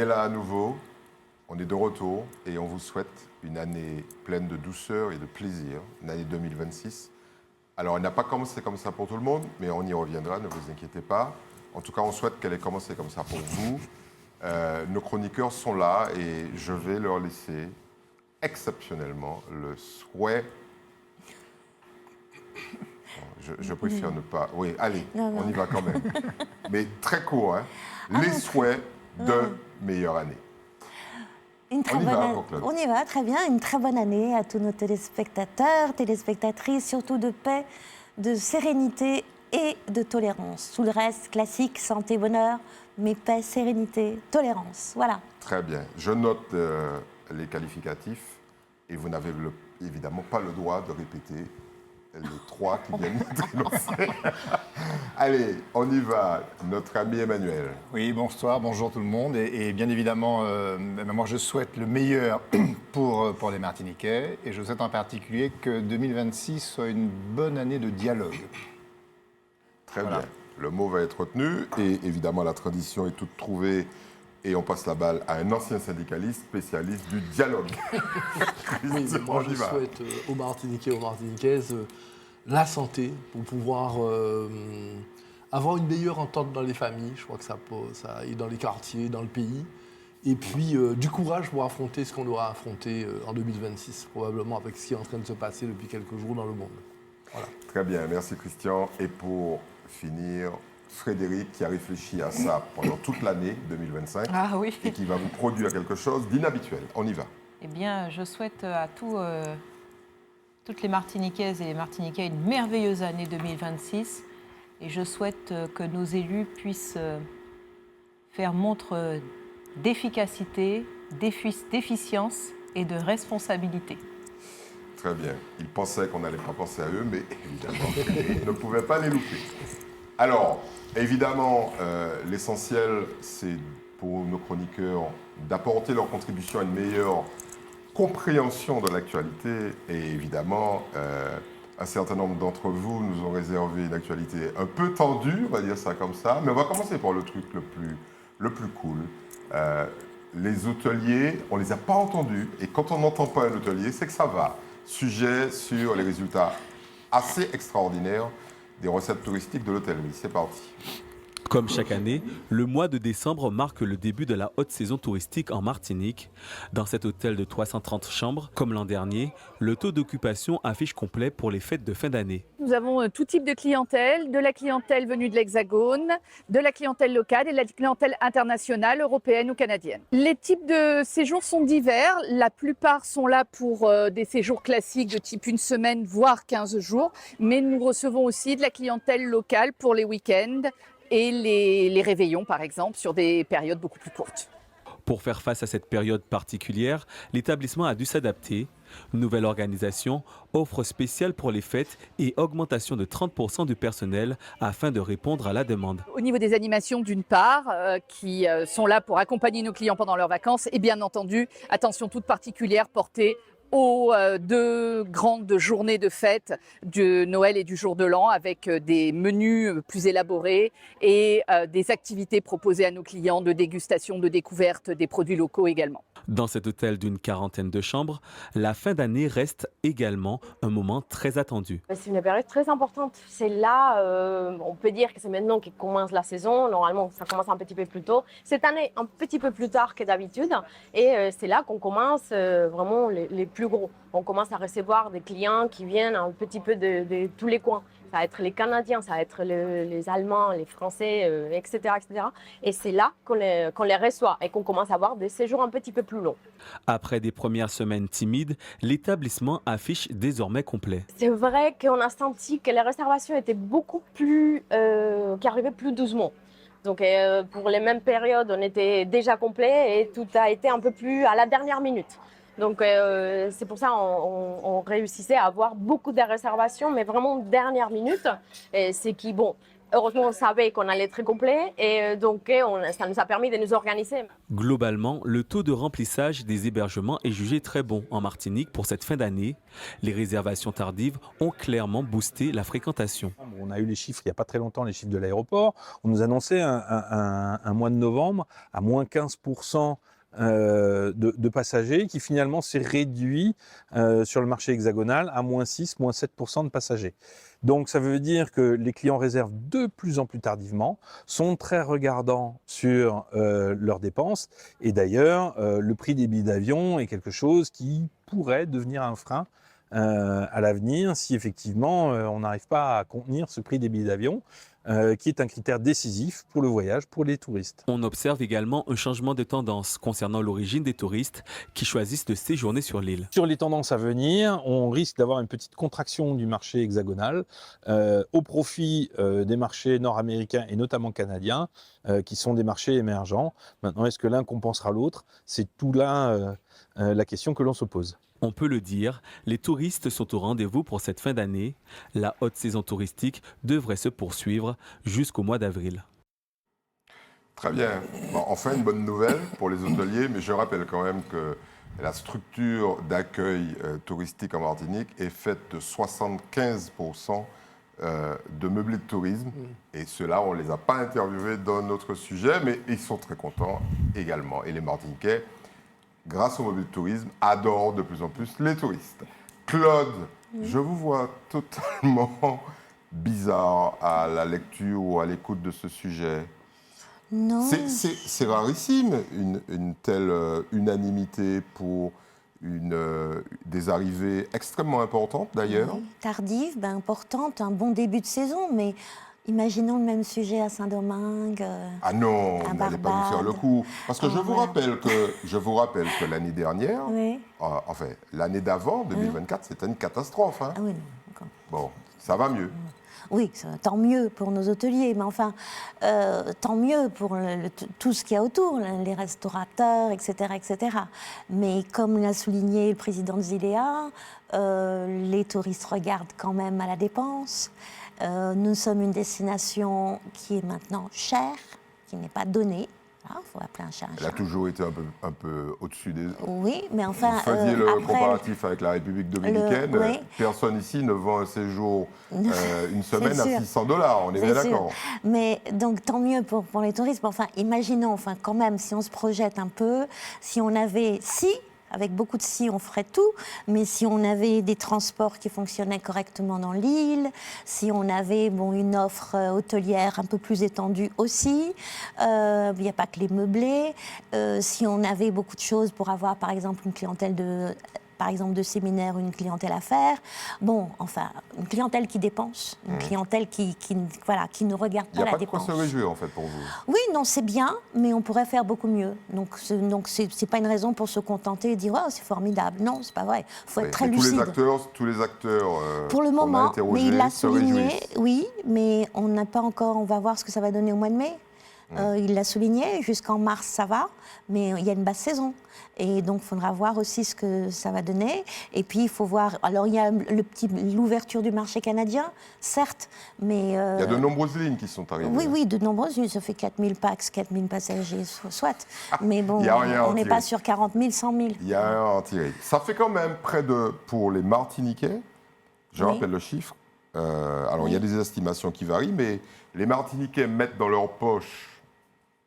est là à nouveau, on est de retour et on vous souhaite une année pleine de douceur et de plaisir, une année 2026. Alors, elle n'a pas commencé comme ça pour tout le monde, mais on y reviendra, ne vous inquiétez pas. En tout cas, on souhaite qu'elle ait commencé comme ça pour vous. Nos chroniqueurs sont là et je vais leur laisser exceptionnellement le souhait. Je préfère ne pas. Oui, allez, on y va quand même. Mais très court, hein. Les souhaits de meilleure année. On y va, très bien. Une très bonne année à tous nos téléspectateurs, téléspectatrices, surtout de paix, de sérénité et de tolérance. Tout le reste, classique, santé, bonheur, mais paix, sérénité, tolérance. Voilà. Très bien. Je note les qualificatifs et vous n'avez évidemment pas le droit de répéter les 3 qui viennent d'être énoncés. Allez, on y va. Notre ami Emmanuel. Oui, bonsoir, bonjour tout le monde. Et bien évidemment, moi je souhaite le meilleur pour les Martiniquais. Et je souhaite en particulier que 2026 soit une bonne année de dialogue. Très bien. Le mot va être retenu. Et évidemment, la tradition est toute trouvée. Et on passe la balle à un ancien syndicaliste spécialiste du dialogue. Oui, moi, je souhaite aux Martiniquais et aux Martiniquaises la santé pour pouvoir avoir une meilleure entente dans les familles. Je crois que ça aide dans les quartiers, dans le pays. Et puis, du courage pour affronter ce qu'on doit affronter en 2026, probablement avec ce qui est en train de se passer depuis quelques jours dans le monde. Voilà. Très bien, merci Christian. Et pour finir, Frédéric qui a réfléchi à ça pendant toute l'année 2025 et qui va vous produire quelque chose d'inhabituel. On y va. Eh bien, je souhaite à toutes les Martiniquaises et les Martiniquais une merveilleuse année 2026 et je souhaite que nos élus puissent faire montre d'efficacité, d'efficience et de responsabilité. Très bien. Ils pensaient qu'on n'allait pas penser à eux, mais évidemment, ils ne pouvaient pas les louper. Alors, évidemment, l'essentiel, c'est pour nos chroniqueurs d'apporter leur contribution à une meilleure compréhension de l'actualité. Et évidemment, un certain nombre d'entre vous nous ont réservé une actualité un peu tendue, on va dire ça comme ça. Mais on va commencer par le truc le plus cool. Les hôteliers, on ne les a pas entendus. Et quand on n'entend pas un hôtelier, c'est que ça va. Sujet sur les résultats assez extraordinaires des recettes touristiques de l'hôtellerie. C'est parti. Comme chaque année, le mois de décembre marque le début de la haute saison touristique en Martinique. Dans cet hôtel de 330 chambres, comme l'an dernier, le taux d'occupation affiche complet pour les fêtes de fin d'année. Nous avons tout type de clientèle, de la clientèle venue de l'Hexagone, de la clientèle locale et de la clientèle internationale, européenne ou canadienne. Les types de séjours sont divers. La plupart sont là pour des séjours classiques de type une semaine, voire 15 jours. Mais nous recevons aussi de la clientèle locale pour les week-ends et les réveillons, par exemple, sur des périodes beaucoup plus courtes. Pour faire face à cette période particulière, l'établissement a dû s'adapter. Nouvelle organisation, offre spéciale pour les fêtes et augmentation de 30% du personnel afin de répondre à la demande. Au niveau des animations, d'une part, qui sont là pour accompagner nos clients pendant leurs vacances et bien entendu, attention toute particulière portée aux 2 grandes journées de fête de Noël et du jour de l'an avec des menus plus élaborés et des activités proposées à nos clients de dégustation, de découverte des produits locaux également. Dans cet hôtel d'une 40aine de chambres, la fin d'année reste également un moment très attendu. C'est une période très importante. C'est là, on peut dire que c'est maintenant que commence la saison. Normalement, ça commence un petit peu plus tôt. Cette année, un petit peu plus tard que d'habitude. Et c'est là qu'on commence vraiment les plus gros. On commence à recevoir des clients qui viennent un petit peu de tous les coins. Ça va être les Canadiens, ça va être les Allemands, les Français, etc., etc. Et c'est là qu'on les reçoit et qu'on commence à avoir des séjours un petit peu plus longs. Après des premières semaines timides, l'établissement affiche désormais complet. C'est vrai qu'on a senti que les réservations étaient beaucoup plus... qui arrivaient plus doucement. Donc pour les mêmes périodes, on était déjà complet et tout a été un peu plus à la dernière minute. Donc c'est pour ça qu'on réussissait à avoir beaucoup de réservations, mais vraiment dernière minute. Et c'est qui, bon, heureusement, on savait qu'on allait être complet et donc ça nous a permis de nous organiser. Globalement, le taux de remplissage des hébergements est jugé très bon en Martinique pour cette fin d'année. Les réservations tardives ont clairement boosté la fréquentation. On a eu les chiffres il n'y a pas très longtemps, les chiffres de l'aéroport. On nous annonçait un mois de novembre à moins 15% de passagers qui finalement s'est réduit sur le marché hexagonal à moins 6, moins 7% de passagers. Donc ça veut dire que les clients réservent de plus en plus tardivement, sont très regardants sur leurs dépenses et d'ailleurs le prix des billets d'avion est quelque chose qui pourrait devenir un frein à l'avenir si effectivement on n'arrive pas à contenir ce prix des billets d'avion qui est un critère décisif pour le voyage, pour les touristes. On observe également un changement de tendance concernant l'origine des touristes qui choisissent de séjourner sur l'île. Sur les tendances à venir, on risque d'avoir une petite contraction du marché hexagonal au profit des marchés nord-américains et notamment canadiens qui sont des marchés émergents. Maintenant, est-ce que l'un compensera l'autre? C'est tout là la question que l'on se pose. On peut le dire, les touristes sont au rendez-vous pour cette fin d'année. La haute saison touristique devrait se poursuivre jusqu'au mois d'avril. Très bien. Bon, enfin, une bonne nouvelle pour les hôteliers, mais je rappelle quand même que la structure d'accueil touristique en Martinique est faite de 75% de meublés de tourisme. Et ceux-là, on ne les a pas interviewés dans notre sujet, mais ils sont très contents également. Et les Martiniquais, grâce au meublé de tourisme, adorent de plus en plus les touristes. Claude, je vous vois totalement bizarre à la lecture ou à l'écoute de ce sujet. Non. C'est rarissime, une telle unanimité pour des arrivées extrêmement importantes d'ailleurs. Oui, tardive, importante, un bon début de saison, mais imaginons le même sujet à Saint-Domingue. Ah non, vous n'allez pas nous faire le coup. Parce que je vous rappelle que l'année dernière, enfin l'année d'avant, 2024, c'était une catastrophe. Hein. Ah oui, non. Bon, ça va mieux. Oui, tant mieux pour nos hôteliers, mais enfin, tant mieux pour tout ce qu'il y a autour, les restaurateurs, etc., etc. Mais comme l'a souligné le président de Zilea, les touristes regardent quand même à la dépense. Nous sommes une destination qui est maintenant chère, qui n'est pas donnée. Il faut appeler un chat un chat. Elle a toujours été un peu au-dessus des... Oui, mais enfin... Vous faisiez le comparatif avec la République dominicaine. Oui. Personne ici ne vend un séjour une semaine à $600. On est bien d'accord. Mais donc, tant mieux pour les touristes. Enfin, imaginons, quand même, si on se projette un peu, si on avait... Avec beaucoup de si, on ferait tout, mais si on avait des transports qui fonctionnaient correctement dans l'île, si on avait une offre hôtelière un peu plus étendue aussi, il n'y a pas que les meublés, si on avait beaucoup de choses pour avoir par exemple une clientèle de séminaire, une clientèle à faire. Bon, enfin, une clientèle qui dépense, une clientèle qui ne regarde pas la dépense. Il n'y a pas de quoi se réjouir, en fait, pour vous. Oui, non, c'est bien, mais on pourrait faire beaucoup mieux. Donc c'est pas une raison pour se contenter et dire « Oh, c'est formidable ». Non, c'est pas vrai. Il faut être très lucide. Tous les acteurs pour le moment, mais il l'a souligné, oui, mais on n'a pas encore... On va voir ce que ça va donner au mois de mai. Il l'a souligné, jusqu'en mars ça va, mais il y a une basse saison. Et donc il faudra voir aussi ce que ça va donner. Et puis il faut voir, alors il y a l'ouverture du marché canadien, certes, mais... il y a de nombreuses lignes qui sont arrivées. Oui, de nombreuses lignes, ça fait 4000 pax, 4000 passagers, soit. Mais bon, on n'est pas sur 40 000, 100 000. Il y a un à tirer. Ça fait quand même près de, pour les Martiniquais, je rappelle le chiffre, alors il y a des estimations qui varient, mais les Martiniquais mettent dans leur poche,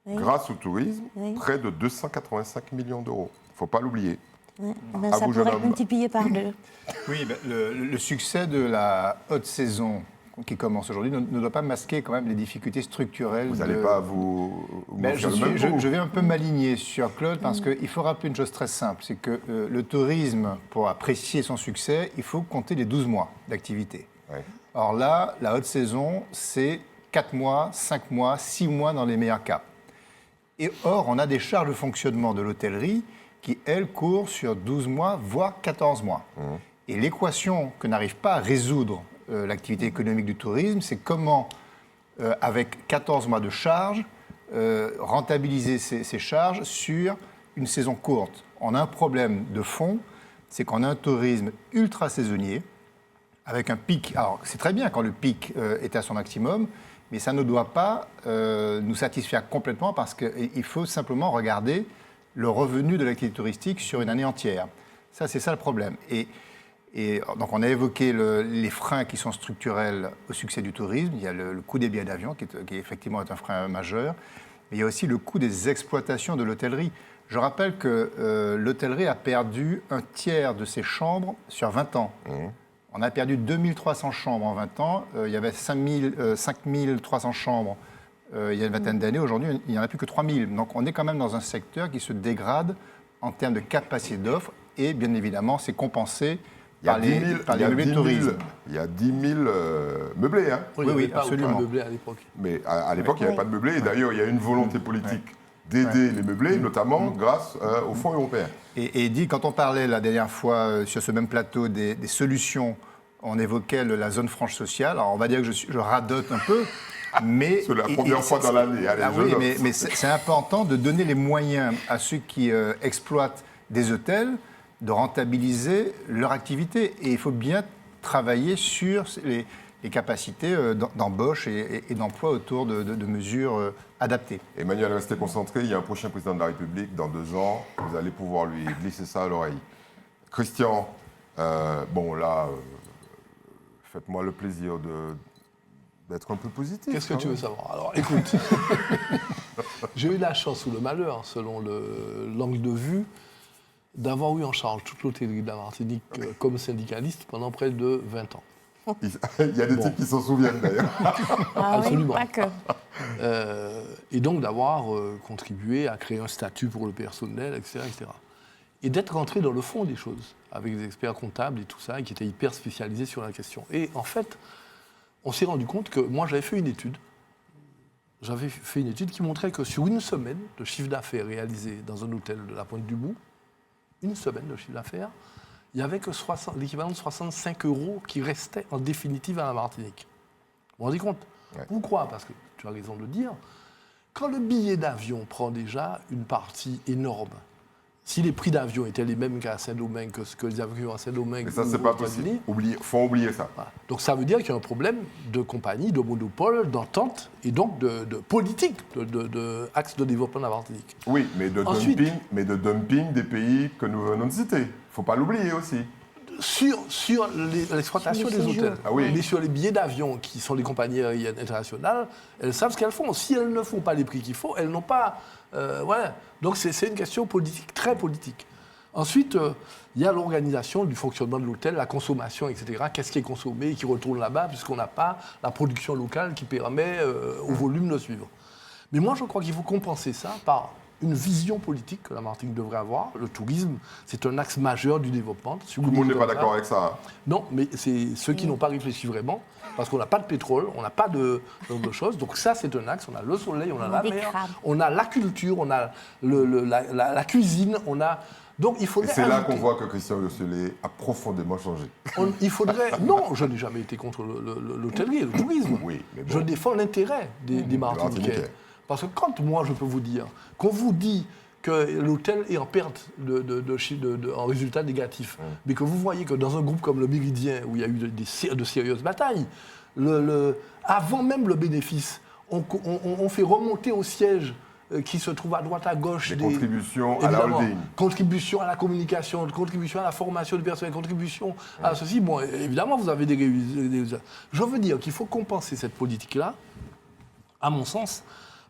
grâce au tourisme, près de 285 millions d'euros. Il ne faut pas l'oublier. Ça pourrait être multiplié par 2. Oui, le succès de la haute saison qui commence aujourd'hui ne doit pas masquer quand même les difficultés structurelles. Vous n'allez pas vous je vais un peu m'aligner sur Claude parce qu'il faut rappeler une chose très simple, c'est que le tourisme, pour apprécier son succès, il faut compter les 12 mois d'activité. Ouais. Or là, la haute saison, c'est 4 mois, 5 mois, 6 mois dans les meilleurs cas. Et or, on a des charges de fonctionnement de l'hôtellerie qui, elles, courent sur 12 mois, voire 14 mois. Et l'équation que n'arrive pas à résoudre l'activité économique du tourisme, c'est comment, avec 14 mois de charges, rentabiliser ces charges sur une saison courte. On a un problème de fond, c'est qu'on a un tourisme ultra saisonnier, avec un pic. Alors, c'est très bien quand le pic est à son maximum, mais ça ne doit pas nous satisfaire complètement parce qu'il faut simplement regarder le revenu de l'activité touristique sur une année entière. Ça, c'est ça le problème. Et donc, on a évoqué les freins qui sont structurels au succès du tourisme. Il y a le coût des billets d'avion, qui effectivement est un frein majeur. Mais il y a aussi le coût des exploitations de l'hôtellerie. Je rappelle que l'hôtellerie a perdu un tiers de ses chambres sur 20 ans. On a perdu 2300 chambres en 20 ans. Il y avait 5300 chambres il y a une vingtaine d'années. Aujourd'hui, il n'y en a plus que 3000. Donc, on est quand même dans un secteur qui se dégrade en termes de capacité d'offre. Et bien évidemment, c'est compensé par les meublés de tourisme. Il y a 10 000 meublés. Hein. Oui, absolument. Meublés à l'époque. Mais à l'époque, il n'y avait pas de meublés. Et d'ailleurs, il y a une volonté politique d'aider les meublés, notamment grâce aux fonds européens. Et dit, quand on parlait la dernière fois sur ce même plateau des solutions, on évoquait la zone franche sociale. Alors, on va dire que je radote un peu. Mais, c'est la première fois dans l'année. Oui, mais c'est important de donner les moyens à ceux qui exploitent des hôtels de rentabiliser leur activité. Et il faut bien travailler sur les capacités d'embauche et d'emploi autour de mesures adaptées. Emmanuel, restez concentré. Il y a un prochain président de la République dans 2 ans. Vous allez pouvoir lui glisser ça à l'oreille. Christian, faites-moi le plaisir d'être un peu positif. Qu'est-ce que tu veux savoir? Alors, écoute, j'ai eu la chance ou le malheur, selon l'angle de vue, d'avoir eu en charge toute l'hôtellerie de la Martinique comme syndicaliste pendant près de 20 ans. Il y a des types qui s'en souviennent d'ailleurs. Absolument. Oui, pas que. Et donc d'avoir contribué à créer un statut pour le personnel, etc. etc. Et d'être rentré dans le fond des choses, avec des experts comptables et tout ça, et qui étaient hyper spécialisés sur la question. Et en fait, on s'est rendu compte que moi, j'avais fait une étude. J'avais fait une étude qui montrait que sur une semaine de chiffre d'affaires réalisé dans un hôtel de la Pointe-du-Bout, une semaine de chiffre d'affaires, il n'y avait que l'équivalent de 65 € qui restait en définitive à la Martinique. Vous vous rendez compte? Pourquoi? Parce que, tu as raison de le dire, quand le billet d'avion prend déjà une partie énorme, si les prix d'avion étaient les mêmes qu'à Saint-Domingue, que les avions à Saint-Domingue... Mais ça, c'est pas possible. Il faut oublier ça. Voilà. Donc ça veut dire qu'il y a un problème de compagnie, de monopole, d'entente, et donc de politique, d'axe de développement de la Martinique. Oui, mais de dumping des pays que nous venons de citer. Il ne faut pas l'oublier aussi. Sur l'exploitation des hôtels, mais sur les billets d'avion, qui sont les compagnies aériennes internationales, elles savent ce qu'elles font. Si elles ne font pas les prix qu'il faut, elles n'ont pas... voilà. Donc c'est une question politique, très politique. Ensuite, il y a l'organisation du fonctionnement de l'hôtel, la consommation, etc. Qu'est-ce qui est consommé et qui retourne là-bas, puisqu'on n'a pas la production locale qui permet au volume de suivre. Mais moi, je crois qu'il faut compenser ça par une vision politique que la Martinique devrait avoir. Le tourisme, c'est un axe majeur du développement. Tout le monde n'est pas d'accord avec ça. Non, mais c'est ceux qui n'ont pas réfléchi vraiment, parce qu'on n'a pas de pétrole, on n'a pas de choses. Donc ça, c'est un axe. On a le soleil, on a la mer, on a la culture, on a la cuisine, on a... Donc, il faudrait... Et c'est là qu'on voit que Christian Yosselé a profondément changé. Il faudrait... Non, je n'ai jamais été contre l'hôtellerie et le tourisme. Oui, mais bon. Je défends l'intérêt des Martiniquais. Parce que quand moi, je peux vous dire, qu'on vous dit que l'hôtel est en perte en résultat négatif, mais que vous voyez que dans un groupe comme le Méridien, où il y a eu de sérieuses batailles, avant même le bénéfice, on fait remonter au siège qui se trouve à droite, à gauche. Des contributions à la holding. Contributions à la communication, contributions à la formation du personnel, contributions à ceci. Bon, évidemment, vous avez des résultats. Je veux dire qu'il faut compenser cette politique-là, à mon sens,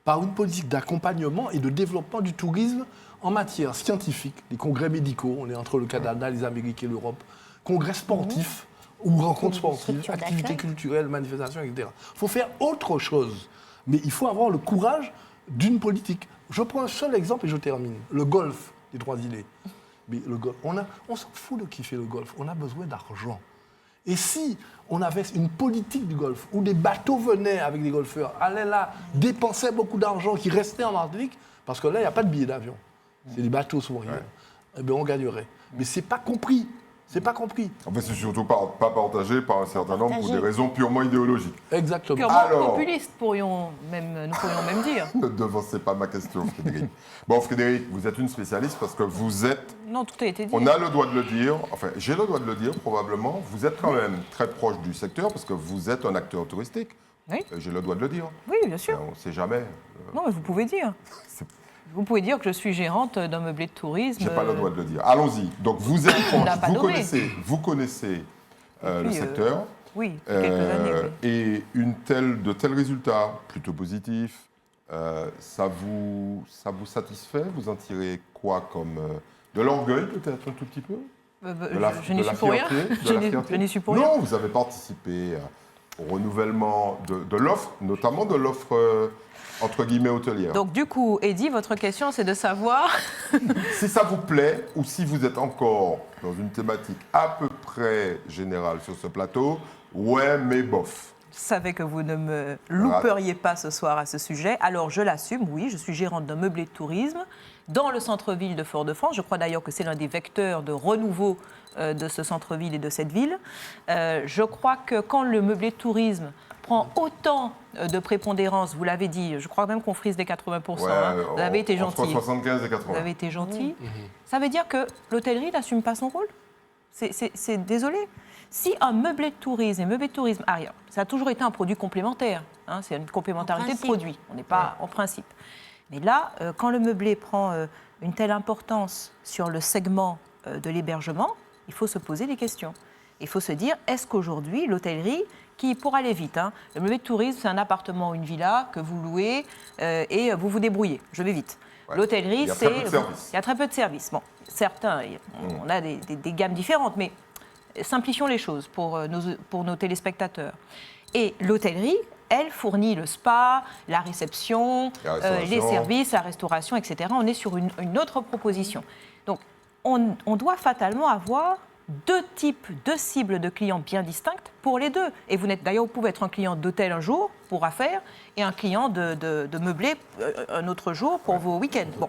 par une politique d'accompagnement et de développement du tourisme en matière scientifique, les congrès médicaux, on est entre le Canada, les Amériques et l'Europe, congrès sportifs ou rencontres sportives, activités culturelles, manifestations, etc. Il faut faire autre chose, mais il faut avoir le courage d'une politique. Je prends un seul exemple et je termine. Le golf des Trois-Îlets. Mais le golf, on s'en fout de qui fait le golf, on a besoin d'argent. Et si on avait une politique du golf, où des bateaux venaient avec des golfeurs, allaient là, dépensaient beaucoup d'argent qui restait en Martinique, parce que là, il n'y a pas de billets d'avion. C'est des bateaux souvent, eh bien, on gagnerait. Mais ce n'est pas compris. C'est pas compris. En fait, c'est surtout pas partagé par un certain nombre pour des raisons purement idéologiques. Exactement. Purement populistes, nous pourrions même dire. Ne devancez pas ma question, Frédéric. Bon, Frédéric, vous êtes une spécialiste parce que vous êtes... Non, tout a été dit. On a le droit de le dire, enfin, j'ai le droit de le dire probablement. Vous êtes quand même très proche du secteur parce que vous êtes un acteur touristique. Oui. J'ai le droit de le dire. Oui, bien sûr. On ne sait jamais. Non, mais vous pouvez dire. Vous pouvez dire que je suis gérante d'un meublé de tourisme. Je n'ai pas le droit de le dire. Allons-y. Donc, vous êtes vous connaissez le secteur. Oui, quelques années. Oui. Et de tels résultats, plutôt positifs, ça vous satisfait? Vous en tirez quoi comme... de l'orgueil, peut-être, un tout petit peu? Je n'y suis pour rien. Je n'y suis pour rien. Non, vous avez participé au renouvellement de l'offre, notamment de l'offre, entre guillemets, hôtelière. Donc, du coup, Eddy, votre question, c'est de savoir... si ça vous plaît, ou si vous êtes encore dans une thématique à peu près générale sur ce plateau, ouais, mais bof. Je savais que vous ne me louperiez pas ce soir à ce sujet. Alors, je l'assume, oui, je suis gérante d'un meublé de tourisme dans le centre-ville de Fort-de-France. Je crois d'ailleurs que c'est l'un des vecteurs de renouveau de ce centre-ville et de cette ville. Je crois que quand le meublé de tourisme prend autant de prépondérance, vous l'avez dit, je crois même qu'on frise les 80%. Ouais, vous avez été gentil. Entre 75 et 80. Vous avez été gentil. Ça veut dire que l'hôtellerie n'assume pas son rôle. C'est désolé. Si un meublé de tourisme, ça a toujours été un produit complémentaire. Hein, c'est une complémentarité de produits. On n'est pas en principe. Mais là, quand le meublé prend une telle importance sur le segment de l'hébergement, il faut se poser des questions. Il faut se dire, est-ce qu'aujourd'hui, l'hôtellerie, qui, pour aller vite, hein, le meublé de tourisme, c'est un appartement ou une villa que vous louez et vous vous débrouillez. Je vais vite. Ouais. L'hôtellerie, c'est... Il y a très peu de services. Bon, certains, on a des gammes différentes, mais simplifions les choses pour nos téléspectateurs. Et l'hôtellerie, elle fournit le spa, la réception, les services, la restauration, etc. On est sur une autre proposition. Donc, on doit fatalement avoir deux cibles de clients bien distinctes pour les deux. Et vous pouvez être un client d'hôtel un jour pour affaires et un client de meublé un autre jour pour vos week-ends. Bon.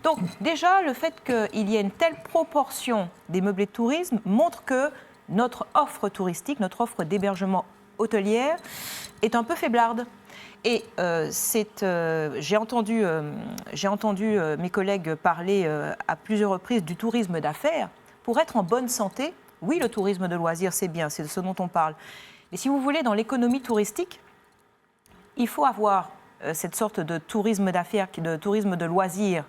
Donc, déjà, le fait qu'il y ait une telle proportion des meublés de tourisme montre que notre offre touristique, notre offre d'hébergement hôtelière est un peu faiblarde. Et j'ai entendu mes collègues parler à plusieurs reprises du tourisme d'affaires. Pour être en bonne santé, oui, le tourisme de loisirs, c'est bien, c'est de ce dont on parle. Mais si vous voulez, dans l'économie touristique, il faut avoir cette sorte de tourisme d'affaires, de tourisme de loisirs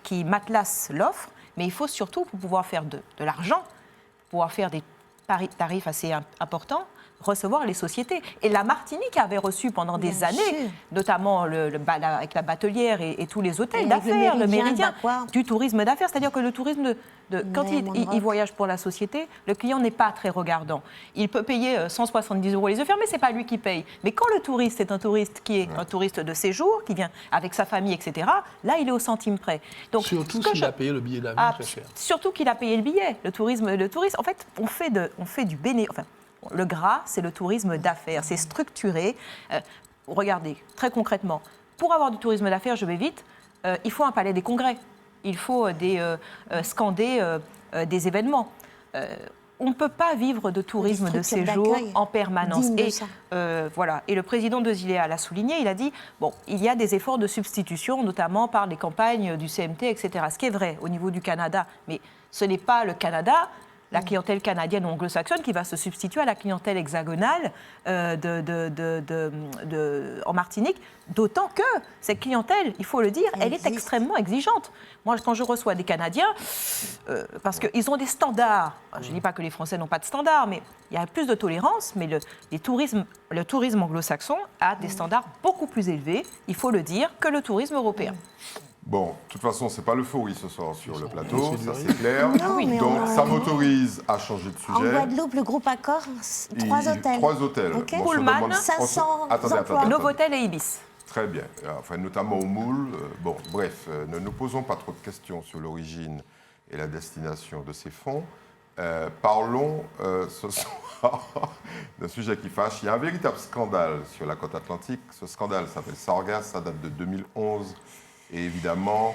qui matelasse l'offre, mais il faut surtout, pour pouvoir faire de l'argent, pouvoir faire des tarifs assez importants, recevoir les sociétés. Et la Martinique avait reçu pendant des années, notamment avec la Batelière et tous les hôtels d'affaires, le Méridien, du tourisme d'affaires. C'est-à-dire que le tourisme, quand il voyage pour la société, le client n'est pas très regardant. Il peut payer 170 € les yeux fermés, ce n'est pas lui qui paye. Mais quand le touriste est un touriste qui est un touriste de séjour, qui vient avec sa famille, etc., là, il est au centime près. Donc, surtout s'il a payé le billet d'avion très cher. Surtout qu'il a payé le billet. Le tourisme, en fait, on fait du bénéfice. Enfin, le gras, c'est le tourisme d'affaires. C'est structuré. Regardez, très concrètement, pour avoir du tourisme d'affaires, je vais vite, il faut un palais des congrès. Il faut scander des événements. On ne peut pas vivre de tourisme de séjour en permanence. Voilà. Et le président de Zilea l'a souligné, il a dit, bon, il y a des efforts de substitution, notamment par les campagnes du CMT, etc. Ce qui est vrai au niveau du Canada. Mais ce n'est pas le Canada, la clientèle canadienne ou anglo-saxonne qui va se substituer à la clientèle hexagonale en Martinique, d'autant que cette clientèle, il faut le dire, elle est extrêmement exigeante. Moi, quand je reçois des Canadiens, parce qu'ils ont des standards, je ne dis pas que les Français n'ont pas de standards, mais il y a plus de tolérance, mais le tourisme anglo-saxon a des standards beaucoup plus élevés, il faut le dire, que le tourisme européen. Bon, de toute façon, ce n'est pas l'euphorie ce soir sur le plateau, ça c'est clair. Non, donc ça m'autorise à changer de sujet. En Guadeloupe, le groupe Accor, 3 hôtels. 3 hôtels. Okay. Bon, Pullman, 500 emplois. Novotel et Ibis. Très bien. Enfin, notamment au Moule. Bon, bref, ne nous posons pas trop de questions sur l'origine et la destination de ces fonds. Parlons ce soir d'un sujet qui fâche. Il y a un véritable scandale sur la côte atlantique. Ce scandale s'appelle Sargasse, ça date de 2011. Et évidemment,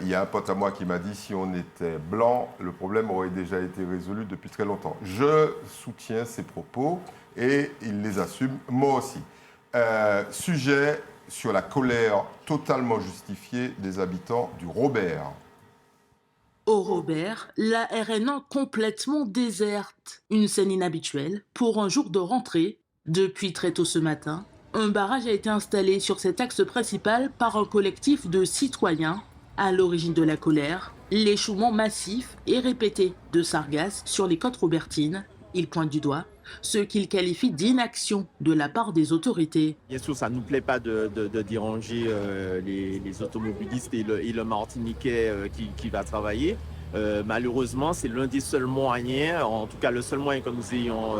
il y a un pote à moi qui m'a dit si on était blanc, le problème aurait déjà été résolu depuis très longtemps. Je soutiens ces propos et il les assume, moi aussi. Sujet sur la colère totalement justifiée des habitants du Robert. Au Robert, la RN1 complètement déserte. Une scène inhabituelle pour un jour de rentrée Depuis très tôt ce matin, un barrage a été installé sur cet axe principal par un collectif de citoyens. À l'origine de la colère, l'échouement massif et répété de sargasses sur les côtes robertines. Il pointe du doigt ce qu'il qualifie d'inaction de la part des autorités. Bien sûr, ça ne nous plaît pas de déranger les automobilistes et le Martiniquais qui va travailler. Malheureusement, c'est l'un des seuls moyens, en tout cas le seul moyen que nous ayons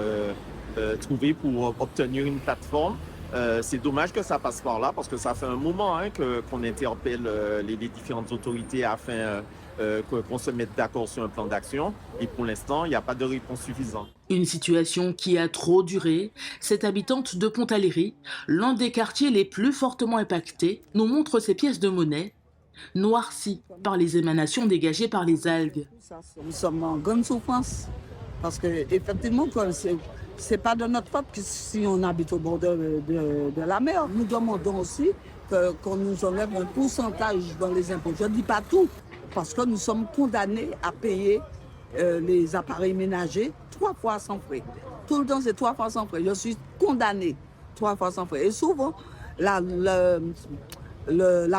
trouvé pour obtenir une plateforme. C'est dommage que ça passe par là parce que ça fait un moment qu'on interpelle les différentes autorités afin qu'on se mette d'accord sur un plan d'action. Et pour l'instant, il n'y a pas de réponse suffisante. Une situation qui a trop duré. Cette habitante de Pont-Aléry, l'un des quartiers les plus fortement impactés, nous montre ses pièces de monnaie noircies par les émanations dégagées par les algues. Nous sommes en grande souffrance parce qu'effectivement, c'est pas de notre faute si on habite au bord de la mer. Nous demandons aussi qu'on nous enlève un pourcentage dans les impôts. Je ne dis pas tout, parce que nous sommes condamnés à payer les appareils ménagers 3 fois sans frais. Tout le temps, c'est 3 fois sans frais. Je suis condamnée 3 fois sans frais. Et souvent, la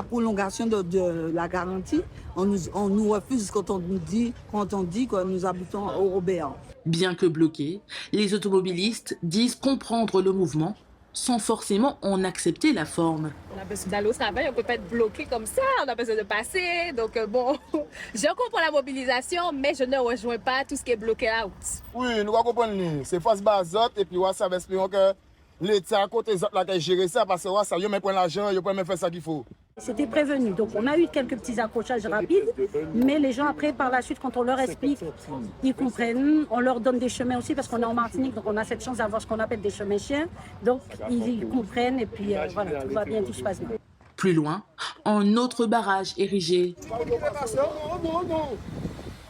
prolongation de la garantie, on nous refuse quand on dit que nous habitons au Robert. Bien que bloqués, les automobilistes disent comprendre le mouvement sans forcément en accepter la forme. On a besoin d'aller au travail, on ne peut pas être bloqué comme ça, on a besoin de passer. Donc bon, je comprends la mobilisation, mais je ne rejoins pas tout ce qui est bloqué la route. Oui, nous comprenons. C'est force basot et puis ça va expliquer que l'État à côté des autres là qui gère ça parce que ça y même prendre l'argent, il peut même faire ça qu'il faut. C'était prévenu, donc on a eu quelques petits accrochages rapides, mais les gens après, par la suite, quand on leur explique, ils comprennent, on leur donne des chemins aussi, parce qu'on est en Martinique, donc on a cette chance d'avoir ce qu'on appelle des chemins chiens, donc ils comprennent et puis voilà, tout va bien, tout se passe bien. Plus loin, un autre barrage érigé.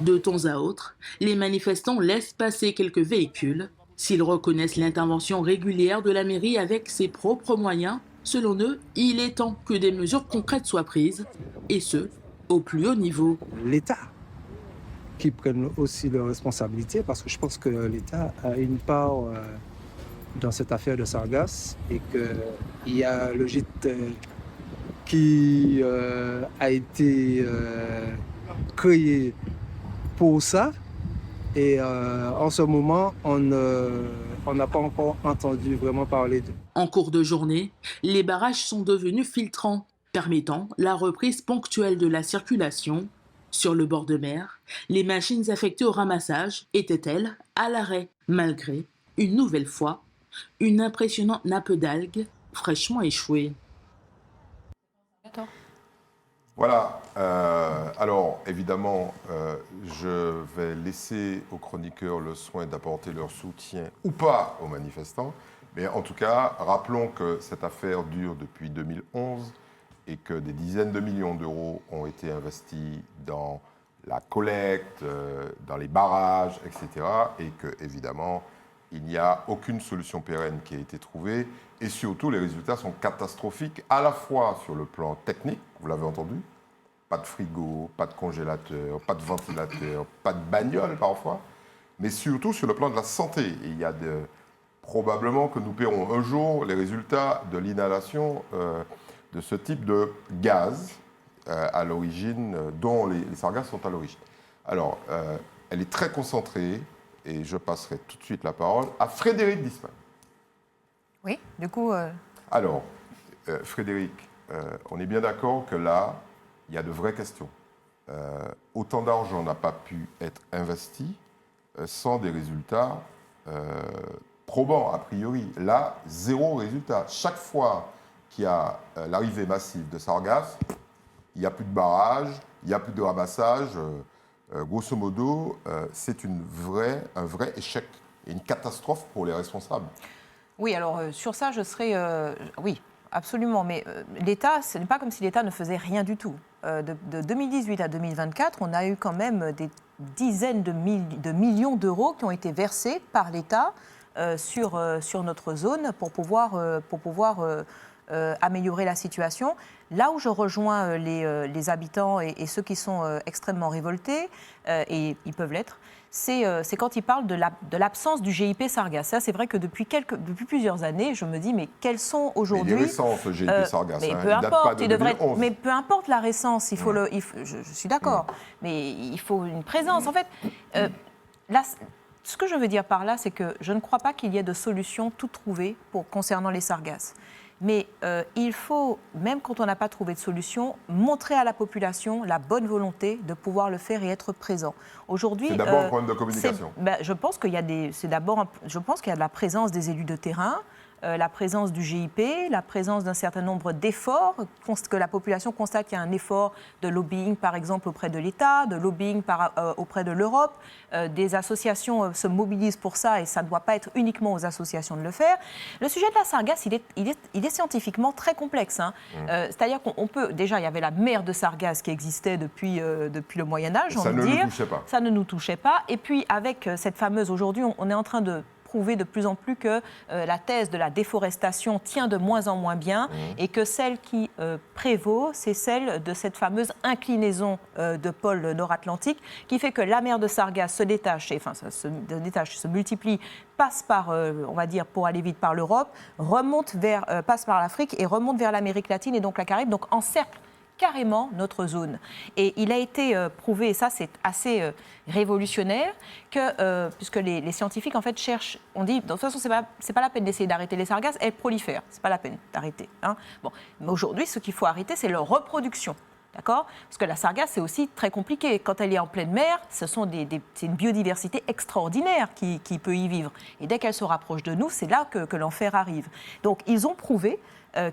De temps à autre, les manifestants laissent passer quelques véhicules. S'ils reconnaissent l'intervention régulière de la mairie avec ses propres moyens, selon eux, il est temps que des mesures concrètes soient prises, et ce, au plus haut niveau. L'État qui prenne aussi leurs responsabilités, parce que je pense que l'État a une part dans cette affaire de sargasses, et qu'il y a le gîte qui a été créé pour ça, et en ce moment, on n'a pas encore entendu vraiment parler d'eux. En cours de journée, les barrages sont devenus filtrants, permettant la reprise ponctuelle de la circulation. Sur le bord de mer, les machines affectées au ramassage étaient-elles à l'arrêt, malgré, une nouvelle fois, une impressionnante nappe d'algues fraîchement échouée. Voilà. Alors, évidemment, je vais laisser aux chroniqueurs le soin d'apporter leur soutien ou pas aux manifestants. Mais en tout cas, rappelons que cette affaire dure depuis 2011 et que des dizaines de millions d'euros ont été investis dans la collecte, dans les barrages, etc. Et que, évidemment, il n'y a aucune solution pérenne qui a été trouvée. Et surtout, les résultats sont catastrophiques, à la fois sur le plan technique, vous l'avez entendu, pas de frigo, pas de congélateur, pas de ventilateur, pas de bagnole parfois, mais surtout sur le plan de la santé. Et il y a probablement que nous paierons un jour les résultats de l'inhalation de ce type de gaz à l'origine, dont les sargasses sont à l'origine. Alors, elle est très concentrée, et je passerai tout de suite la parole à Frédéric Disman. Oui, du coup... Alors, Frédéric, on est bien d'accord que là, il y a de vraies questions. Autant d'argent n'a pas pu être investi sans des résultats probants, a priori. Là, zéro résultat. Chaque fois qu'il y a l'arrivée massive de sargasses, il n'y a plus de barrage, il n'y a plus de ramassage. Grosso modo, c'est un vrai échec et une catastrophe pour les responsables. Oui, alors sur ça, je serais... oui, absolument. Mais l'État, ce n'est pas comme si l'État ne faisait rien du tout. De 2018 à 2024, on a eu quand même des dizaines de millions d'euros qui ont été versés par l'État sur notre zone pour pouvoir améliorer la situation. Là où je rejoins les habitants et ceux qui sont extrêmement révoltés, et ils peuvent l'être, c'est quand ils parlent de l'absence du GIP Sargasses. Ça, c'est vrai que depuis plusieurs années, je me dis, mais quels sont aujourd'hui... Il est récent, ce GIP Sargasses. Mais hein, peu importe, mais peu importe la récence, je suis d'accord, mais il faut une présence. En fait, là, ce que je veux dire par là, c'est que je ne crois pas qu'il y ait de solution toute trouvée concernant les sargasses. Mais il faut, même quand on n'a pas trouvé de solution, montrer à la population la bonne volonté de pouvoir le faire et être présent. Aujourd'hui, c'est d'abord un problème de communication. Je pense qu'il y a de la présence des élus de terrain, la présence du GIP, la présence d'un certain nombre d'efforts, que la population constate qu'il y a un effort de lobbying, par exemple, auprès de l'État, de lobbying auprès de l'Europe. Des associations se mobilisent pour ça et ça ne doit pas être uniquement aux associations de le faire. Le sujet de la sargasse, il est scientifiquement très complexe. Hein. C'est-à-dire qu'on peut... Déjà, il y avait la mer de sargasse qui existait depuis le Moyen-Âge, j'ai envie de dire. Ça ne nous touchait pas. Et puis, avec cette fameuse... Aujourd'hui, on est en train de prouver de plus en plus que la thèse de la déforestation tient de moins en moins bien et que celle qui prévaut, c'est celle de cette fameuse inclinaison de pôle nord-atlantique qui fait que la mer de Sargasse se détache, se multiplie, passe par, on va dire, pour aller vite, par l'Europe, passe par l'Afrique et remonte vers l'Amérique latine et donc la Caraïbe, donc encercle carrément notre zone. Et il a été prouvé, et ça c'est assez révolutionnaire, que, puisque les scientifiques en fait cherchent, on dit, de toute façon c'est pas la peine d'essayer d'arrêter les sargasses, elles prolifèrent, c'est pas la peine d'arrêter. Hein. Bon. Mais aujourd'hui, ce qu'il faut arrêter, c'est leur reproduction. D'accord ? Parce que la sargasse, c'est aussi très compliqué. Quand elle est en pleine mer, c'est une biodiversité extraordinaire qui peut y vivre. Et dès qu'elle se rapproche de nous, c'est là que l'enfer arrive. Donc, ils ont prouvé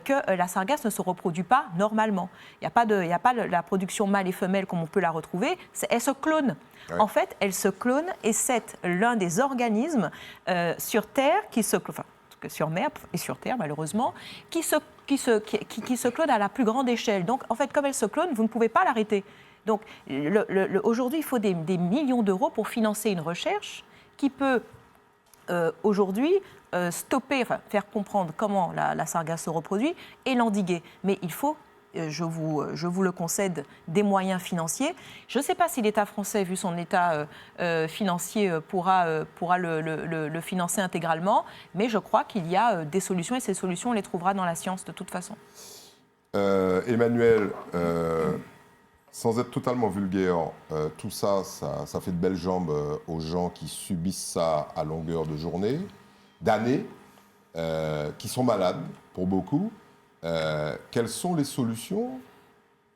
que la sargasse ne se reproduit pas normalement. Il n'y a pas la production mâle et femelle comme on peut la retrouver. Elle se clone. Ouais. En fait, elle se clone et c'est l'un des organismes sur Terre qui se clone, sur mer et sur Terre malheureusement, qui se clone à la plus grande échelle. Donc en fait, comme elle se clone, vous ne pouvez pas l'arrêter. Donc aujourd'hui, il faut des millions d'euros pour financer une recherche qui peut aujourd'hui stopper, faire comprendre comment la sargasse se reproduit et l'endiguer. Mais il faut, je vous le concède, des moyens financiers. Je ne sais pas si l'État français, vu son état financier, pourra le financer intégralement, mais je crois qu'il y a des solutions et ces solutions, on les trouvera dans la science de toute façon. Emmanuel, sans être totalement vulgaire, tout ça fait de belles jambes aux gens qui subissent ça à longueur de journée, d'années, qui sont malades pour beaucoup. Quelles sont les solutions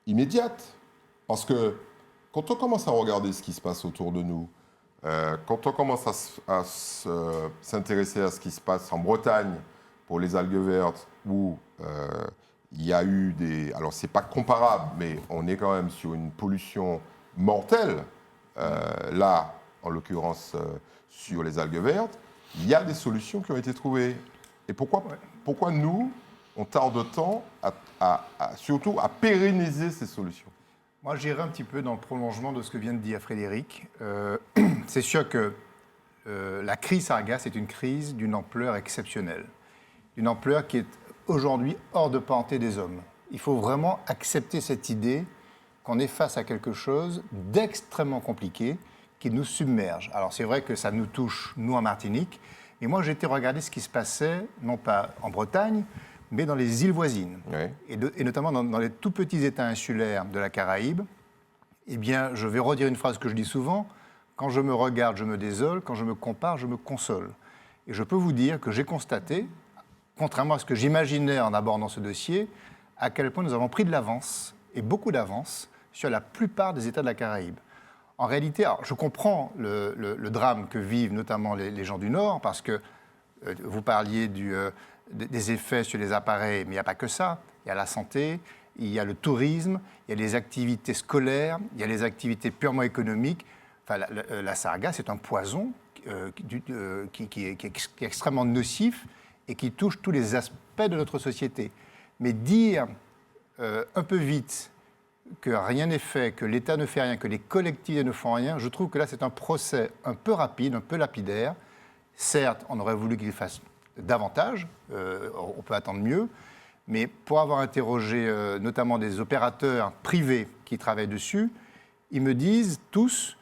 immédiates ? Parce que quand on commence à regarder ce qui se passe autour de nous, quand on commence à s'intéresser à ce qui se passe en Bretagne pour les algues vertes, où il y a eu des... Alors, c'est pas comparable, mais on est quand même sur une pollution mortelle. Là, en l'occurrence, sur les algues vertes, il y a des solutions qui ont été trouvées. Et pourquoi nous, on tarde tant surtout à pérenniser ces solutions ? Moi, j'irai un petit peu dans le prolongement de ce que vient de dire Frédéric. C'est sûr que la crise sargasse est une crise d'une ampleur exceptionnelle, d'une ampleur qui est aujourd'hui hors de portée des hommes. Il faut vraiment accepter cette idée qu'on est face à quelque chose d'extrêmement compliqué qui nous submerge. Alors c'est vrai que ça nous touche, nous en Martinique, mais moi j'ai été regarder ce qui se passait, non pas en Bretagne, mais dans les îles voisines, et notamment dans les tout petits États insulaires de la Caraïbe. Eh bien, je vais redire une phrase que je dis souvent, quand je me regarde, je me désole, quand je me compare, je me console. Et je peux vous dire que j'ai constaté, contrairement à ce que j'imaginais en abordant ce dossier, à quel point nous avons pris de l'avance, et beaucoup d'avance, sur la plupart des États de la Caraïbe. En réalité, alors, je comprends le drame que vivent notamment les gens du Nord, parce que vous parliez des effets sur les appareils, mais il n'y a pas que ça. Il y a la santé, il y a le tourisme, il y a les activités scolaires, il y a les activités purement économiques. Enfin, la sargasse est un poison qui est extrêmement nocif et qui touche tous les aspects de notre société. Mais dire un peu vite que rien n'est fait, que l'État ne fait rien, que les collectivités ne font rien, je trouve que là, c'est un procès un peu rapide, un peu lapidaire. Certes, on aurait voulu qu'il fasse davantage, on peut attendre mieux, Mais pour avoir interrogé notamment des opérateurs privés qui travaillent dessus, ils me disent tous,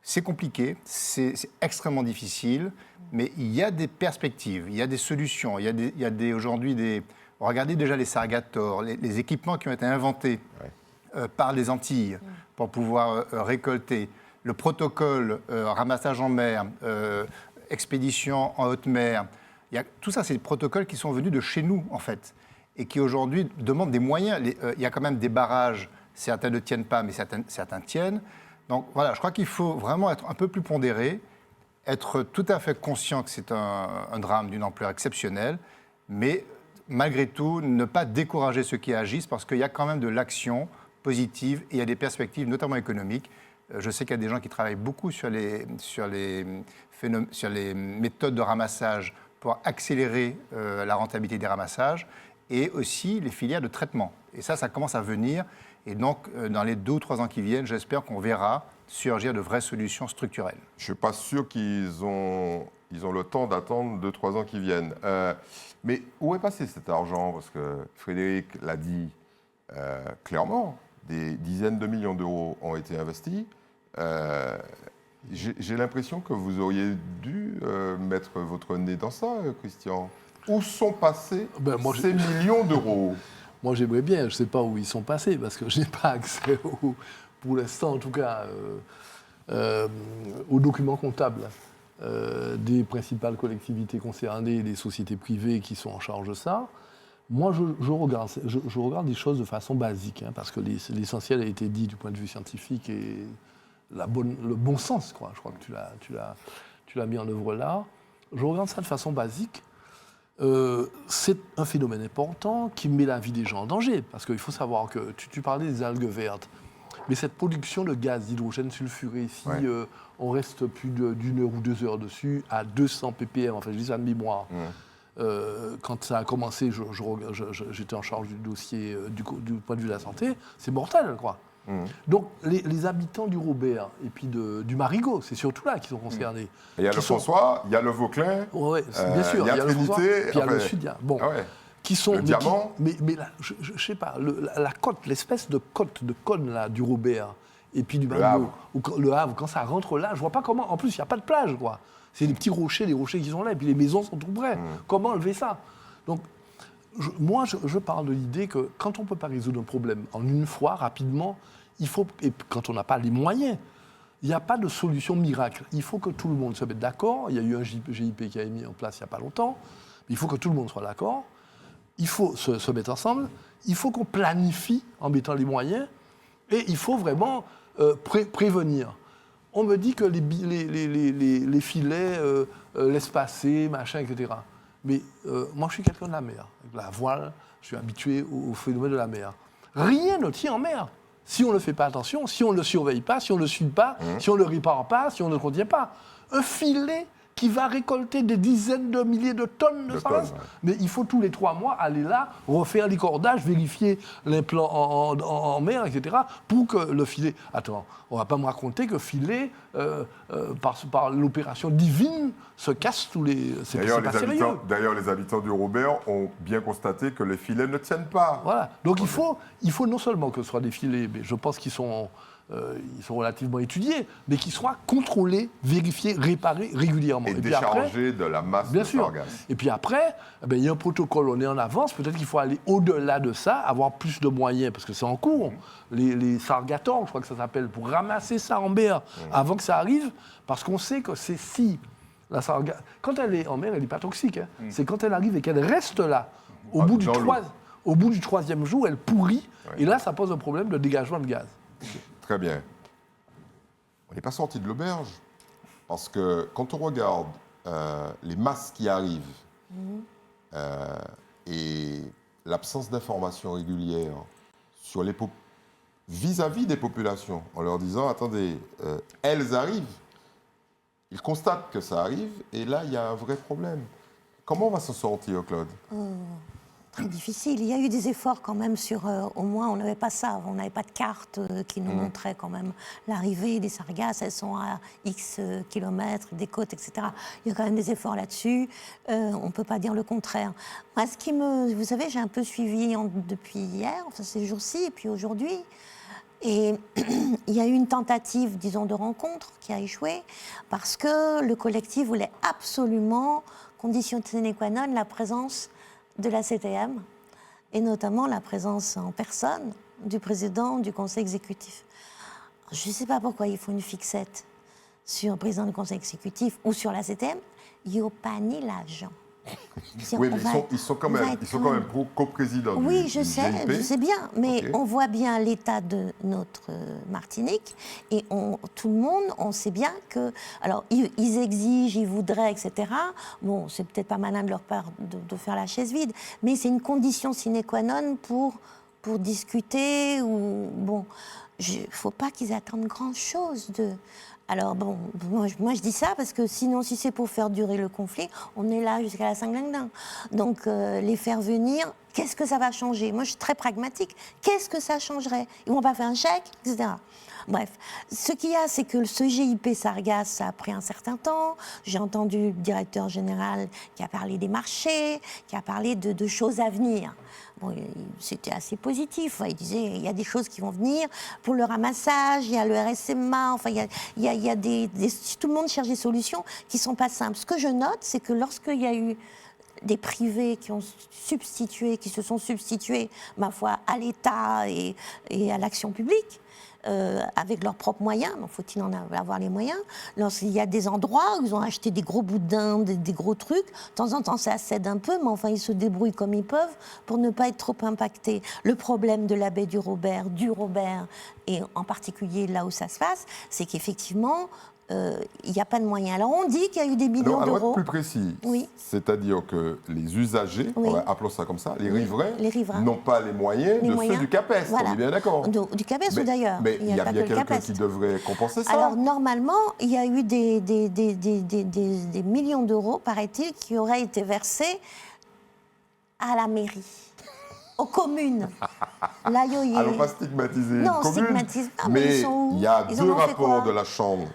c'est compliqué, c'est extrêmement difficile, mais il y a des perspectives, il y a des solutions, il y a aujourd'hui des... Regardez déjà les Sargators, les équipements qui ont été inventés par les Antilles pour pouvoir récolter. Le protocole ramassage en mer, expédition en haute mer, tout ça, c'est des protocoles qui sont venus de chez nous, en fait, et qui aujourd'hui demandent des moyens. Il y a quand même des barrages, certains ne tiennent pas, mais certains tiennent. Donc voilà, je crois qu'il faut vraiment être un peu plus pondéré, être tout à fait conscient que c'est un drame d'une ampleur exceptionnelle, mais malgré tout, ne pas décourager ceux qui agissent, parce qu'il y a quand même de l'action positive et il y a des perspectives, notamment économiques. Je sais qu'il y a des gens qui travaillent beaucoup sur les méthodes de ramassage pour accélérer la rentabilité des ramassages et aussi les filières de traitement. Et ça commence à venir. Et donc, dans les 2 ou 3 ans qui viennent, j'espère qu'on verra surgir de vraies solutions structurelles. Je ne suis pas sûr qu'ils ont le temps d'attendre 2-3 ans qui viennent. Mais où est passé cet argent? Parce que Frédéric l'a dit clairement, des dizaines de millions d'euros ont été investis. J'ai l'impression que vous auriez dû mettre votre nez dans ça, Christian. Où sont passés ces millions d'euros? Moi, j'aimerais bien, je ne sais pas où ils sont passés, parce que je n'ai pas accès, pour l'instant en tout cas, aux documents comptables des principales collectivités concernées, des sociétés privées qui sont en charge de ça. Moi, je regarde des choses de façon basique, parce que l'essentiel a été dit du point de vue scientifique et le bon sens, quoi. Je crois que tu l'as mis en œuvre là. Je regarde ça de façon basique. C'est un phénomène important qui met la vie des gens en danger. Parce qu'il faut savoir que tu parlais des algues vertes. Mais cette production de gaz d'hydrogène sulfuré, si on reste plus d'1 heure ou 2 heures dessus, à 200 ppm, enfin je dis ça de mémoire, quand ça a commencé, j'étais en charge du dossier du point de vue de la santé, c'est mortel, quoi. Donc, les habitants du Robert et puis du Marigot, c'est surtout là qui sont concernés. Et il y a le François, il y a le Vauclin, bien sûr, il y a le François, puis il y a le Sudien. Bon, qui sont, le diamant. Mais là, je ne sais pas, la côte, l'espèce de côte de cône là, du Robert et puis du Marigot, le Havre, quand ça rentre là, je ne vois pas comment. En plus, il n'y a pas de plage, quoi. C'est des petits rochers, qui sont là, et puis les maisons sont tout près. Comment enlever ça? Donc, moi, je parle de l'idée que quand on ne peut pas résoudre un problème en une fois, rapidement, et quand on n'a pas les moyens, il n'y a pas de solution miracle. Il faut que tout le monde se mette d'accord. Il y a eu un GIP qui a été mis en place il n'y a pas longtemps. Mais il faut que tout le monde soit d'accord. Il faut se mettre ensemble. Il faut qu'on planifie en mettant les moyens. Et il faut vraiment prévenir. On me dit que les filets laissent passer, machin, etc. Mais moi, je suis quelqu'un de la mer. Avec la voile, je suis habitué au phénomène de la mer. Rien ne tient en mer. Si on ne fait pas attention, si on ne le surveille pas, si on ne le suit pas, si on ne le répare pas, si on ne le contient pas. Un filet qui va récolter des dizaines de milliers de tonnes de sargasses. Mais il faut tous les 3 mois aller là, refaire les cordages, vérifier l'implant en mer, etc. pour que le filet... Attends, on ne va pas me raconter que le filet, par l'opération divine, se casse tous les... D'ailleurs, les habitants du Robert ont bien constaté que les filets ne tiennent pas. Voilà. Donc il faut non seulement que ce soit des filets, mais je pense qu'ils sont relativement étudiés, mais qui soient contrôlés, vérifiés, réparés régulièrement. Et déchargés de la masse de sargasses. Et puis après, il y a un protocole, on est en avance, peut-être qu'il faut aller au-delà de ça, avoir plus de moyens, parce que c'est en cours. Les sargators, je crois que ça s'appelle, pour ramasser ça en mer avant que ça arrive, parce qu'on sait que c'est si la sargasse... Quand elle est en mer, elle n'est pas toxique. C'est quand elle arrive et qu'elle reste là, au bout du 3e jour, elle pourrit, et là, ça pose un problème de dégagement de gaz. Très bien. On n'est pas sorti de l'auberge, parce que quand on regarde les masses qui arrivent et l'absence d'informations régulières sur vis-à-vis des populations, en leur disant, attendez, elles arrivent, ils constatent que ça arrive, et là, il y a un vrai problème. Comment on va s'en sortir, Claude? très difficile. Il y a eu des efforts quand même sur... au moins, on n'avait pas ça. On n'avait pas de carte qui nous montrait quand même l'arrivée des sargasses. Elles sont à X kilomètres des côtes, etc. Il y a quand même des efforts là-dessus. On ne peut pas dire le contraire. Moi, ce qui me... Vous savez, j'ai un peu suivi depuis hier, enfin ces jours-ci, et puis aujourd'hui. Et il y a eu une tentative, disons, de rencontre qui a échoué parce que le collectif voulait absolument, condition sine qua non, la présence de la CTM et notamment la présence en personne du président du conseil exécutif. Je ne sais pas pourquoi ils font une fixette sur le président du conseil exécutif ou sur la CTM. Il n'y a pas ni l'argent. Oui, mais ils sont quand même coprésidents. Oui, je sais bien, mais on voit bien l'état de notre Martinique et tout le monde, on sait bien que... Alors, ils exigent, ils voudraient, etc. Bon, c'est peut-être pas malin de leur part de faire la chaise vide, mais c'est une condition sine qua non pour discuter ou... Bon, il ne faut pas qu'ils attendent grand-chose de... Alors bon, moi je dis ça parce que sinon, si c'est pour faire durer le conflit, on est là jusqu'à la Saint-Glinguin. Donc les faire venir, qu'est-ce que ça va changer? Moi je suis très pragmatique. Qu'est-ce que ça changerait? Ils vont pas faire un chèque, etc. Bref, ce qu'il y a, c'est que ce GIP Sargasses, ça a pris un certain temps. J'ai entendu le directeur général qui a parlé des marchés, qui a parlé de choses à venir. Bon, c'était assez positif. Il disait il y a des choses qui vont venir pour le ramassage, il y a le RSMA, enfin il y a tout le monde cherche des solutions qui ne sont pas simples. Ce que je note, c'est que lorsqu'il y a eu des privés qui se sont substitués, ma foi, à l'État et à l'action publique, avec leurs propres moyens, faut-il en avoir les moyens. Lorsqu'il y a des endroits où ils ont acheté des gros boudins, des gros trucs, de temps en temps ça cède un peu, mais enfin ils se débrouillent comme ils peuvent pour ne pas être trop impactés. Le problème de la baie du Robert, et en particulier là où ça se passe, c'est qu'effectivement, il n'y a pas de moyens. Alors on dit qu'il y a eu des millions d'euros. Alors, plus précis, c'est-à-dire que les usagers, appelons ça comme ça, les riverains n'ont pas les moyens de ceux du CAPES, on est bien d'accord. Du CAPES ou d'ailleurs. Mais il y a bien quelqu'un qui devrait compenser ça. Alors normalement, il y a eu des millions d'euros, paraît-il, qui auraient été versés à la mairie. Aux communes. Alors, pas stigmatiser les communes, mais il y a deux rapports de la Chambre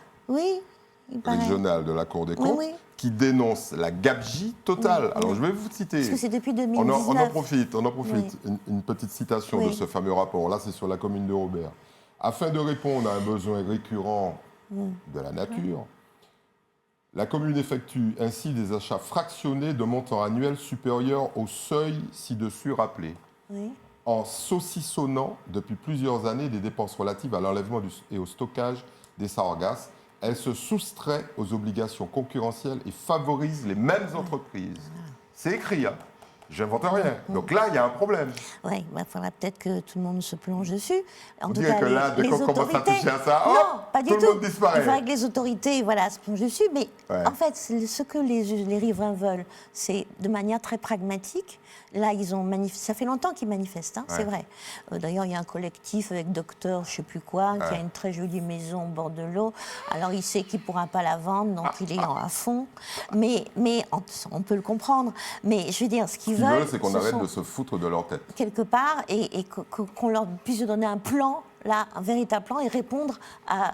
régionale de la Cour des comptes qui dénoncent la gabegie totale. Alors, je vais vous citer. Parce que c'est depuis 2019. On en profite. Une petite citation de ce fameux rapport. Là, c'est sur la commune de Robert. Afin de répondre à un besoin récurrent de la nature, la commune effectue ainsi des achats fractionnés de montant annuel supérieur au seuil ci-dessus rappelé, en saucissonnant depuis plusieurs années des dépenses relatives à l'enlèvement et au stockage des sargasses. Elle se soustrait aux obligations concurrentielles et favorise les mêmes entreprises. C'est écrit, hein. J'invente rien. Donc là, il y a un problème. Oui, il faudra peut-être que tout le monde se plonge dessus. Vous dites que là, dès qu'on commence à toucher à ça, pas du tout le monde disparaît. Il faudrait que les autorités se plongent dessus. Mais en fait, ce que les riverains veulent, c'est de manière très pragmatique. Là, ça fait longtemps qu'ils manifestent, hein, c'est vrai. D'ailleurs, il y a un collectif avec docteur, je ne sais plus quoi, qui a une très jolie maison au bord de l'eau. Alors, il sait qu'il ne pourra pas la vendre, donc il est à fond. Mais on peut le comprendre. Mais je veux dire, ce qu'ils veulent, c'est qu'on arrête de se foutre de leur tête. Quelque part, et qu'on leur puisse donner un plan, là, un véritable plan, et répondre à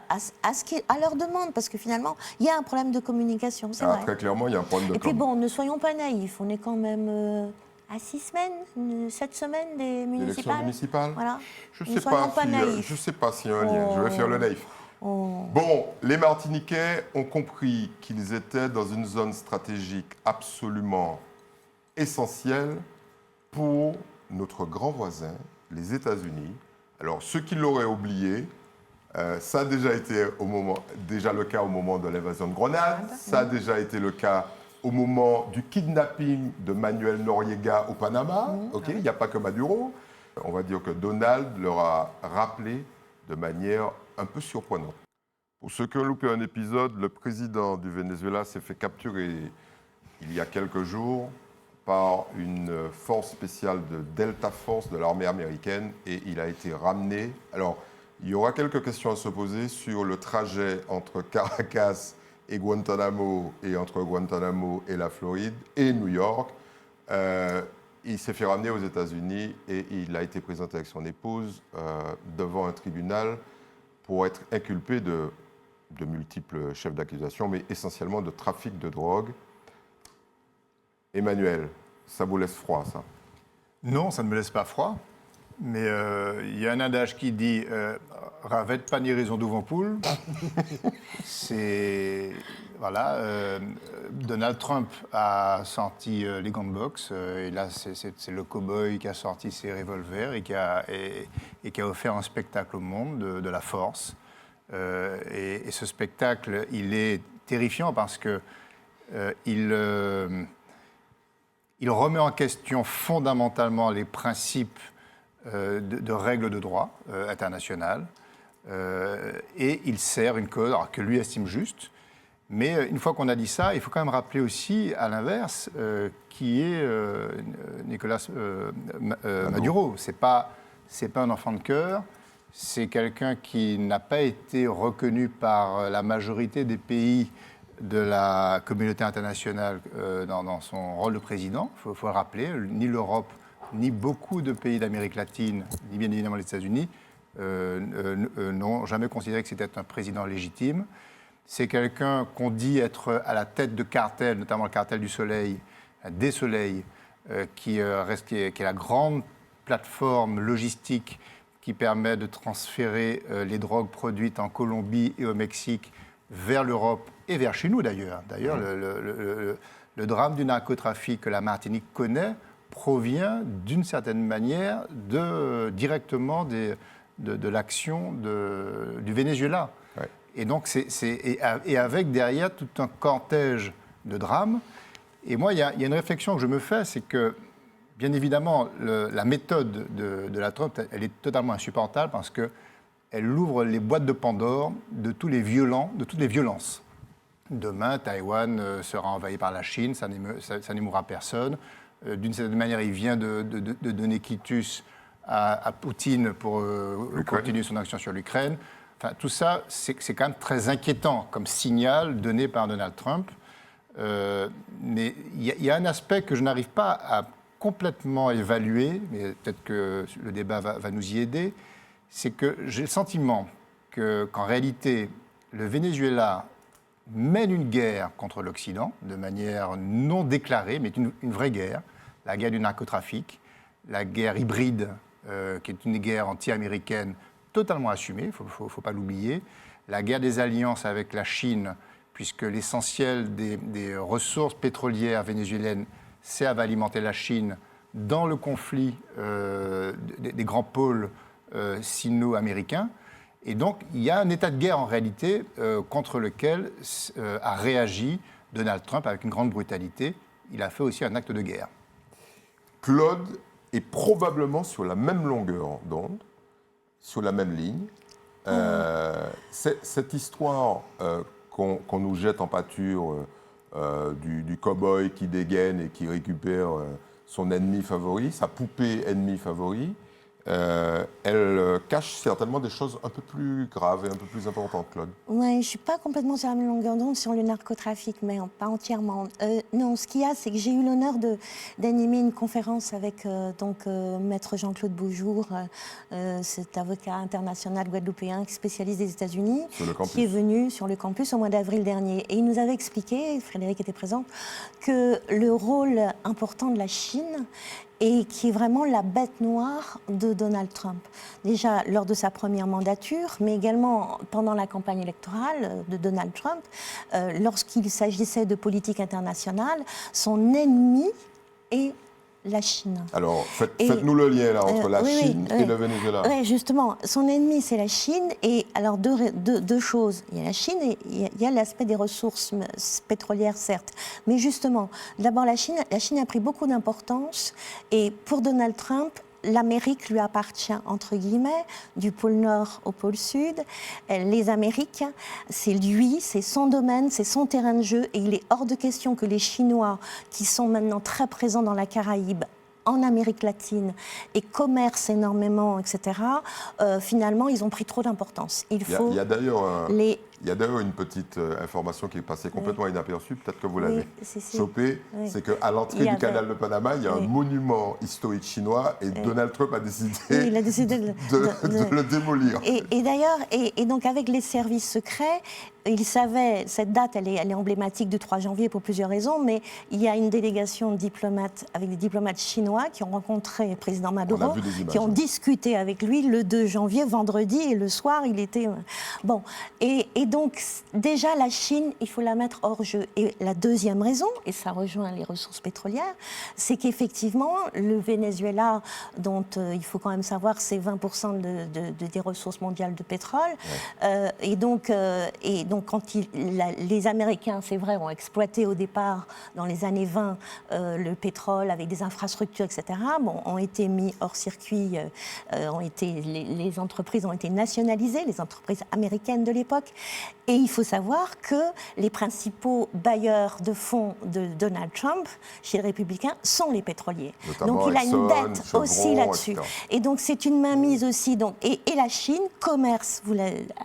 leurs demandes. Parce que finalement, il y a un problème de communication, c'est vrai. Très clairement, il y a un problème de communication. Et puis bon, ne soyons pas naïfs. On est quand même... à 6 semaines, 7 semaines des municipales. Élections municipales. Voilà. Je ne sais pas s'il y a un lien. Je vais faire le naïf. Bon, les Martiniquais ont compris qu'ils étaient dans une zone stratégique absolument essentielle pour notre grand voisin, les États-Unis. Alors, ceux qui l'auraient oublié, ça a déjà été le cas au moment de l'invasion de Grenade, ça a déjà été le cas au moment du kidnapping de Manuel Noriega au Panama. Il n'y a pas que Maduro. On va dire que Donald leur a rappelé de manière un peu surprenante. Pour ceux qui ont loupé un épisode, le président du Venezuela s'est fait capturer il y a quelques jours par une force spéciale de Delta Force de l'armée américaine et il a été ramené. Alors, il y aura quelques questions à se poser sur le trajet entre Caracas et Guantanamo, et entre Guantanamo et la Floride, et New York. il s'est fait ramener aux États-Unis et il a été présenté avec son épouse devant un tribunal pour être inculpé de multiples chefs d'accusation, mais essentiellement de trafic de drogue. Emmanuel, ça vous laisse froid, ça? Non, ça ne me laisse pas froid. Mais il y a un adage qui dit Ravet pas ni raison d'ouvre poule. C'est. Voilà. Donald Trump a sorti les gants de boxe. Et là, c'est le cow-boy qui a sorti ses revolvers et qui a offert un spectacle au monde de la force. Et ce spectacle, il est terrifiant parce que il remet en question fondamentalement les principes de règles de droit internationales et il sert une cause que lui estime juste. Mais une fois qu'on a dit ça, il faut quand même rappeler aussi, à l'inverse, qui est Nicolas Maduro. C'est pas un enfant de cœur, c'est quelqu'un qui n'a pas été reconnu par la majorité des pays de la communauté internationale dans son rôle de président. Il faut le rappeler, ni l'Europe, ni beaucoup de pays d'Amérique latine, ni bien évidemment les États-Unis, n'ont jamais considéré que c'était un président légitime. C'est quelqu'un qu'on dit être à la tête de cartels, notamment le cartel du Soleil, des Soleils, qui est la grande plateforme logistique qui permet de transférer les drogues produites en Colombie et au Mexique vers l'Europe et vers chez nous d'ailleurs. D'ailleurs, le drame du narcotrafic que la Martinique connaît provient d'une certaine manière directement de l'action du Venezuela. Ouais. Et donc, et avec derrière tout un cortège de drames. Et moi, il y a une réflexion que je me fais, c'est que, bien évidemment, la méthode de la Trump, elle est totalement insupportable parce qu'elle ouvre les boîtes de Pandore de toutes les violences. Demain, Taïwan sera envahi par la Chine, ça n'émouvra personne. D'une certaine manière, il vient de donner quitus à Poutine pour continuer son action sur l'Ukraine. Enfin, tout ça, c'est quand même très inquiétant comme signal donné par Donald Trump. Mais il y a un aspect que je n'arrive pas à complètement évaluer, mais peut-être que le débat va nous y aider, c'est que j'ai le sentiment qu'en réalité, le Venezuela mène une guerre contre l'Occident de manière non déclarée, mais une vraie guerre, la guerre du narcotrafic, la guerre hybride, qui est une guerre anti-américaine totalement assumée, il ne faut pas l'oublier, la guerre des alliances avec la Chine, puisque l'essentiel des ressources pétrolières vénézuéliennes servent à alimenter la Chine dans le conflit des grands pôles sino-américains. Et donc, il y a un état de guerre en réalité contre lequel a réagi Donald Trump avec une grande brutalité. Il a fait aussi un acte de guerre. Claude est probablement sur la même longueur d'onde, sur la même ligne. Cette histoire qu'on nous jette en pâture du cow-boy qui dégaine et qui récupère son ennemi favori, sa poupée ennemie favori, elle cache certainement des choses un peu plus graves et un peu plus importantes, Claude. Oui, je ne suis pas complètement sur la même longueur d'onde sur le narcotrafic, mais pas entièrement. Non, ce qu'il y a, c'est que j'ai eu l'honneur d'animer une conférence avec Maître Jean-Claude Beaujour, cet avocat international guadeloupéen spécialiste des États-Unis, qui est venu sur le campus au mois d'avril dernier. Et il nous avait expliqué, Frédéric était présent, que le rôle important de la Chine et qui est vraiment la bête noire de Donald Trump. Déjà lors de sa première mandature, mais également pendant la campagne électorale de Donald Trump, lorsqu'il s'agissait de politique internationale, son ennemi est la Chine. Alors, faites-nous le lien là, entre la Chine et le Venezuela. Oui, justement. Son ennemi, c'est la Chine. Et alors, deux choses. Il y a la Chine et il y a l'aspect des ressources pétrolières, certes. Mais justement, d'abord, la Chine a pris beaucoup d'importance. Et pour Donald Trump, l'Amérique lui appartient, entre guillemets, du pôle Nord au pôle Sud. Les Amériques, c'est lui, c'est son domaine, c'est son terrain de jeu. Et il est hors de question que les Chinois, qui sont maintenant très présents dans la Caraïbe, en Amérique latine, et commercent énormément, etc., finalement, ils ont pris trop d'importance. Il y a d'ailleurs Il y a d'ailleurs une petite information qui est passée complètement inaperçue, peut-être que vous l'avez chopée, c'est qu'à l'entrée du canal de Panama, il y a un monument historique chinois et Donald Trump a décidé, de le démolir. Et d'ailleurs, et donc avec les services secrets, il savait, cette date, elle est emblématique du 3 janvier pour plusieurs raisons, mais il y a une délégation de diplomates, avec des diplomates chinois qui ont rencontré le président Maduro, qui ont discuté avec lui le 2 janvier, vendredi, et le soir, il était... Bon, et donc, déjà, la Chine, il faut la mettre hors jeu. Et la deuxième raison, et ça rejoint les ressources pétrolières, c'est qu'effectivement, le Venezuela, dont il faut quand même savoir, c'est 20% des ressources mondiales de pétrole, et donc quand les Américains, c'est vrai, ont exploité au départ, dans les années 20, le pétrole avec des infrastructures, etc., ont été mis hors circuit, les entreprises ont été nationalisées, les entreprises américaines de l'époque. Et il faut savoir que les principaux bailleurs de fonds de Donald Trump, chez les Républicains, sont les pétroliers. Notamment donc il Exxon, a une dette Chevron, aussi là-dessus. etc. Et donc c'est une mainmise aussi. Donc, et la Chine commerce,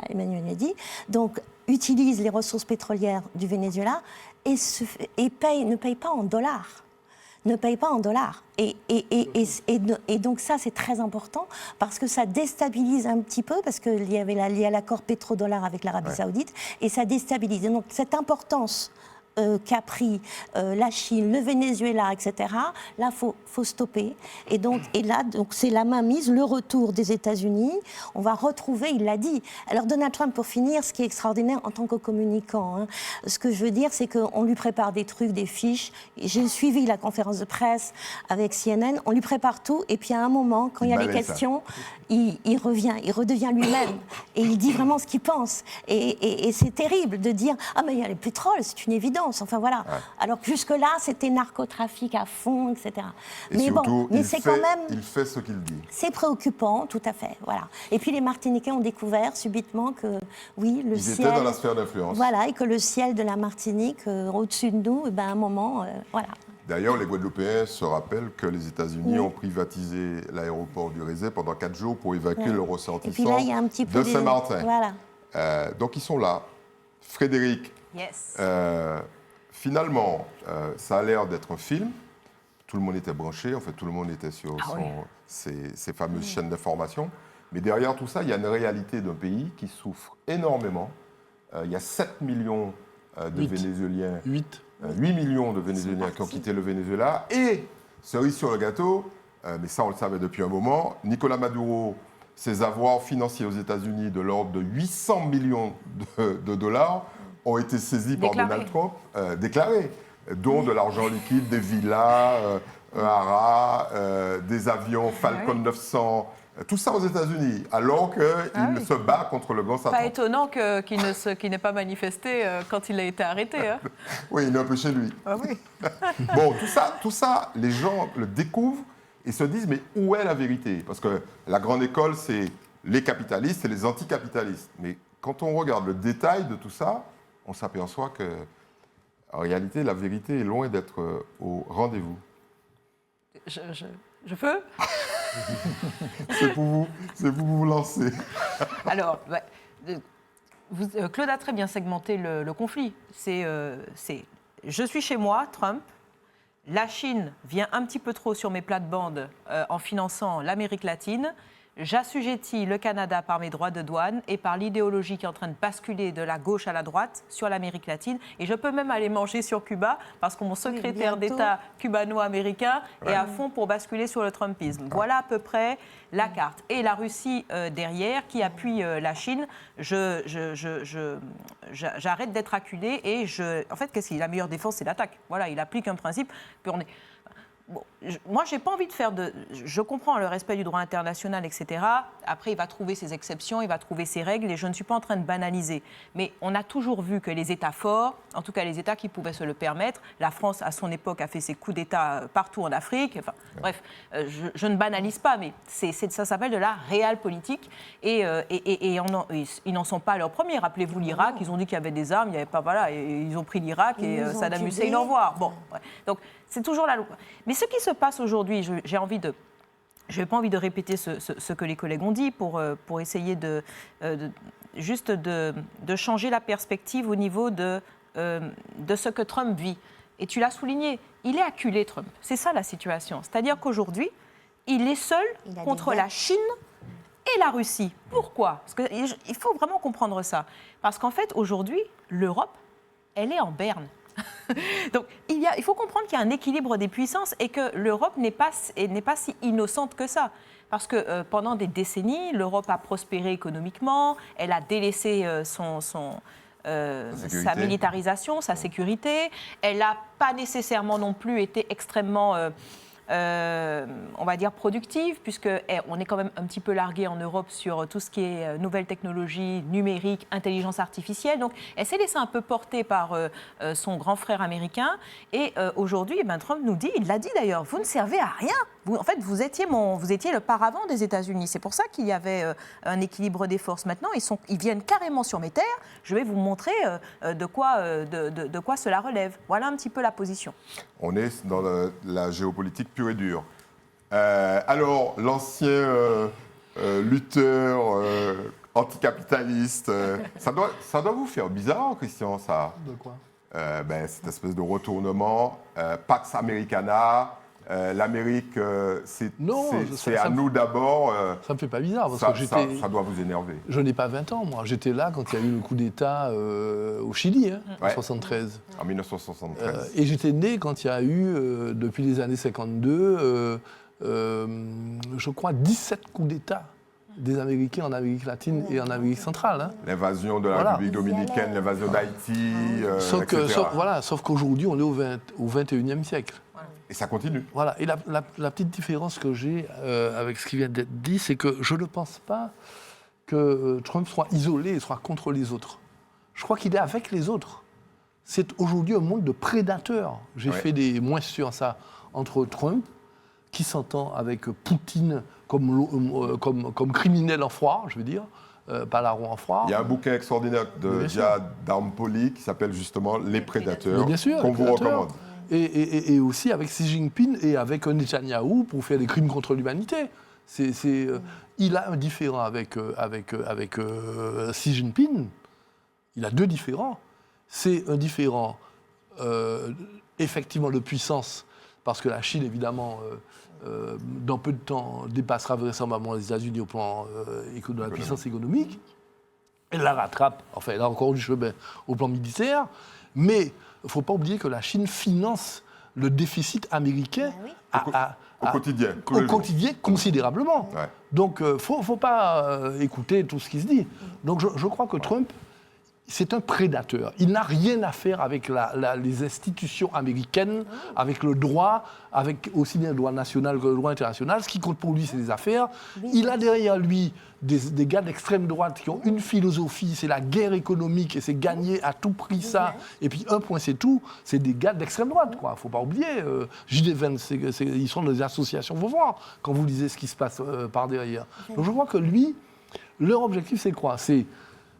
Emmanuel l'a dit, donc utilise les ressources pétrolières du Venezuela et ne paye pas en dollars. Ne paye pas en dollars. Et donc ça, c'est très important parce que ça déstabilise un petit peu, parce qu'il y avait l'accord pétrodollar avec l'Arabie Saoudite, et ça déstabilise. Et donc cette importance qu'a pris la Chine, le Venezuela, etc., là, faut stopper. Et là, c'est la mainmise, le retour des États-Unis. On va retrouver, il l'a dit. Alors, Donald Trump, pour finir, ce qui est extraordinaire en tant que communicant, ce que je veux dire, c'est qu'on lui prépare des trucs, des fiches. J'ai suivi la conférence de presse avec CNN. On lui prépare tout. Et puis, à un moment, quand il y a les questions, il revient, il redevient lui-même. Et il dit vraiment ce qu'il pense. Et c'est terrible de dire « Ah, mais il y a le pétrole, c'est une évidence. » Enfin voilà. Alors que jusque-là, c'était narcotrafic à fond, etc. Et mais surtout, bon, mais c'est quand même. Il fait ce qu'il dit. C'est préoccupant, tout à fait. Voilà. Et puis les Martiniquais ont découvert subitement que oui, le ciel. Ils étaient dans la sphère d'influence. Voilà, et que le ciel de la Martinique, au-dessus de nous, à un moment, voilà. D'ailleurs, les Guadeloupéens se rappellent que les États-Unis ont privatisé l'aéroport du Rézé pendant 4 jours pour évacuer leurs ressortissants et puis là, il y a un petit peu de Saint-Martin. Voilà. Donc ils sont là. Frédéric. Yes. Finalement, ça a l'air d'être un film. Tout le monde était branché, en fait, tout le monde était sur ces fameuses chaînes d'information. Mais derrière tout ça, il y a une réalité d'un pays qui souffre énormément. Il y a 7 millions de Vénézuéliens. 8 millions de Vénézuéliens qui ont quitté le Venezuela. Et, cerise sur le gâteau, mais ça on le savait depuis un moment, Nicolás Maduro, ses avoirs financiers aux États-Unis de l'ordre de 800 millions de dollars ont été saisis par Donald Trump, déclarés, dont de l'argent liquide, des villas, un haras, des avions Falcon 900, tout ça aux États-Unis, alors qu'il se bat contre le grand Satan. Pas étonnant qu'il n'ait pas manifesté quand il a été arrêté. Hein. Oui, il est un peu chez lui. Ah oui. Bon, tout ça, les gens le découvrent et se disent, mais où est la vérité? Parce que la grande école, c'est les capitalistes et les anticapitalistes. Mais quand on regarde le détail de tout ça, on s'aperçoit que, en réalité, la vérité est loin d'être au rendez-vous. Je peux? C'est pour vous lancer. Alors, Claude a très bien segmenté le conflit. C'est je suis chez moi, Trump. La Chine vient un petit peu trop sur mes plates-bandes en finançant l'Amérique latine. J'assujettis le Canada par mes droits de douane et par l'idéologie qui est en train de basculer de la gauche à la droite sur l'Amérique latine. Et je peux même aller manger sur Cuba parce que mon secrétaire d'État cubano-américain est à fond pour basculer sur le Trumpisme. Voilà à peu près la carte. Et la Russie derrière qui appuie la Chine, j'arrête d'être acculé et en fait, qu'est-ce qu'il a? La meilleure défense, c'est l'attaque. Voilà, il applique un principe. Puis bon, moi, je n'ai pas envie de faire de... Je comprends le respect du droit international, etc. Après, il va trouver ses exceptions, il va trouver ses règles, et je ne suis pas en train de banaliser. Mais on a toujours vu que les États forts, en tout cas les États qui pouvaient se le permettre, la France, à son époque, a fait ses coups d'État partout en Afrique. Enfin, bref, je ne banalise pas, mais ça s'appelle de la réelle politique. Et ils n'en sont pas à leur premier. Rappelez-vous l'Irak, ils ont dit qu'il y avait des armes, il n'y avait pas... Voilà, et ils ont pris l'Irak et Saddam Hussein au revoir. Bon, ouais. Donc, c'est toujours la loi. Mais ce qui se passe aujourd'hui, j'ai envie de je n'ai pas envie de répéter ce que les collègues ont dit pour essayer de changer la perspective au niveau de ce que Trump vit. Et tu l'as souligné, il est acculé, Trump. C'est ça la situation. C'est-à-dire qu'aujourd'hui, il est seul contre la Chine et la Russie. Pourquoi? Parce qu'il faut vraiment comprendre ça. Parce qu'en fait, aujourd'hui, l'Europe, elle est en berne. Donc, il faut comprendre qu'il y a un équilibre des puissances et que l'Europe n'est pas si innocente que ça. Parce que pendant des décennies, l'Europe a prospéré économiquement, elle a délaissé sa militarisation, sa sécurité. Elle n'a pas nécessairement non plus été extrêmement, on va dire, productive, puisqu'on est quand même un petit peu largué en Europe sur tout ce qui est nouvelles technologies, numérique, intelligence artificielle. Donc, elle s'est laissée un peu porter par son grand frère américain. Et aujourd'hui, Trump nous dit, il l'a dit d'ailleurs, vous ne servez à rien. En fait, vous étiez le paravent des États-Unis. C'est pour ça qu'il y avait un équilibre des forces. Maintenant, ils viennent carrément sur mes terres. Je vais vous montrer de quoi cela relève. Voilà un petit peu la position. On est dans la géopolitique pure et dure. Alors, l'ancien lutteur anticapitaliste, ça doit vous faire bizarre, Christian, ça? De quoi? Cette espèce de retournement, Pax Americana... l'Amérique, c'est à nous d'abord. Ça me fait pas bizarre parce que ça doit vous énerver. Je n'ai pas 20 ans, moi. J'étais là quand il y a eu le coup d'État au Chili, en 1973. En 1973. Et j'étais né quand il y a eu, depuis les années 52, je crois, 17 coups d'État des Américains en Amérique latine et en Amérique centrale. L'invasion de la République dominicaine, l'invasion d'Haïti, etc. Sauf qu'aujourd'hui, on est au 21e siècle. Et ça continue. Voilà. Et la petite différence que j'ai avec ce qui vient d'être dit, c'est que je ne pense pas que Trump soit isolé et soit contre les autres. Je crois qu'il est avec les autres. C'est aujourd'hui un monde de prédateurs. J'ai fait des moissures ça entre Trump, qui s'entend avec Poutine comme criminel en froid, je veux dire, Palaro en froid. Il y a un bouquin extraordinaire de Jad Darmpoli qui s'appelle justement Les Prédateurs, qu'on vous recommande. Et aussi avec Xi Jinping et avec Netanyahou pour faire des crimes contre l'humanité. Il a un différent avec Xi Jinping. Il a deux différents. C'est un différent, effectivement, de puissance, parce que la Chine, évidemment, dans peu de temps, dépassera vraisemblablement les États-Unis au plan de la puissance économique. Elle la rattrape, enfin, elle a encore du chemin au plan militaire, mais il ne faut pas oublier que la Chine finance le déficit américain au quotidien considérablement. Ouais. Donc, il ne faut pas écouter tout ce qui se dit. Donc, je crois que Trump, c'est un prédateur. Il n'a rien à faire avec les institutions américaines, avec le droit, avec aussi bien le droit national que le droit international. Ce qui compte pour lui, c'est les affaires. Il a derrière lui des gars d'extrême droite qui ont une philosophie, c'est la guerre économique et c'est gagner à tout prix ça. Et puis un point, c'est tout, c'est des gars d'extrême droite, quoi. Faut pas oublier. JD20, ils sont dans des associations, faut voir quand vous lisez ce qui se passe par derrière. Donc je crois que lui, leur objectif, c'est quoi? C'est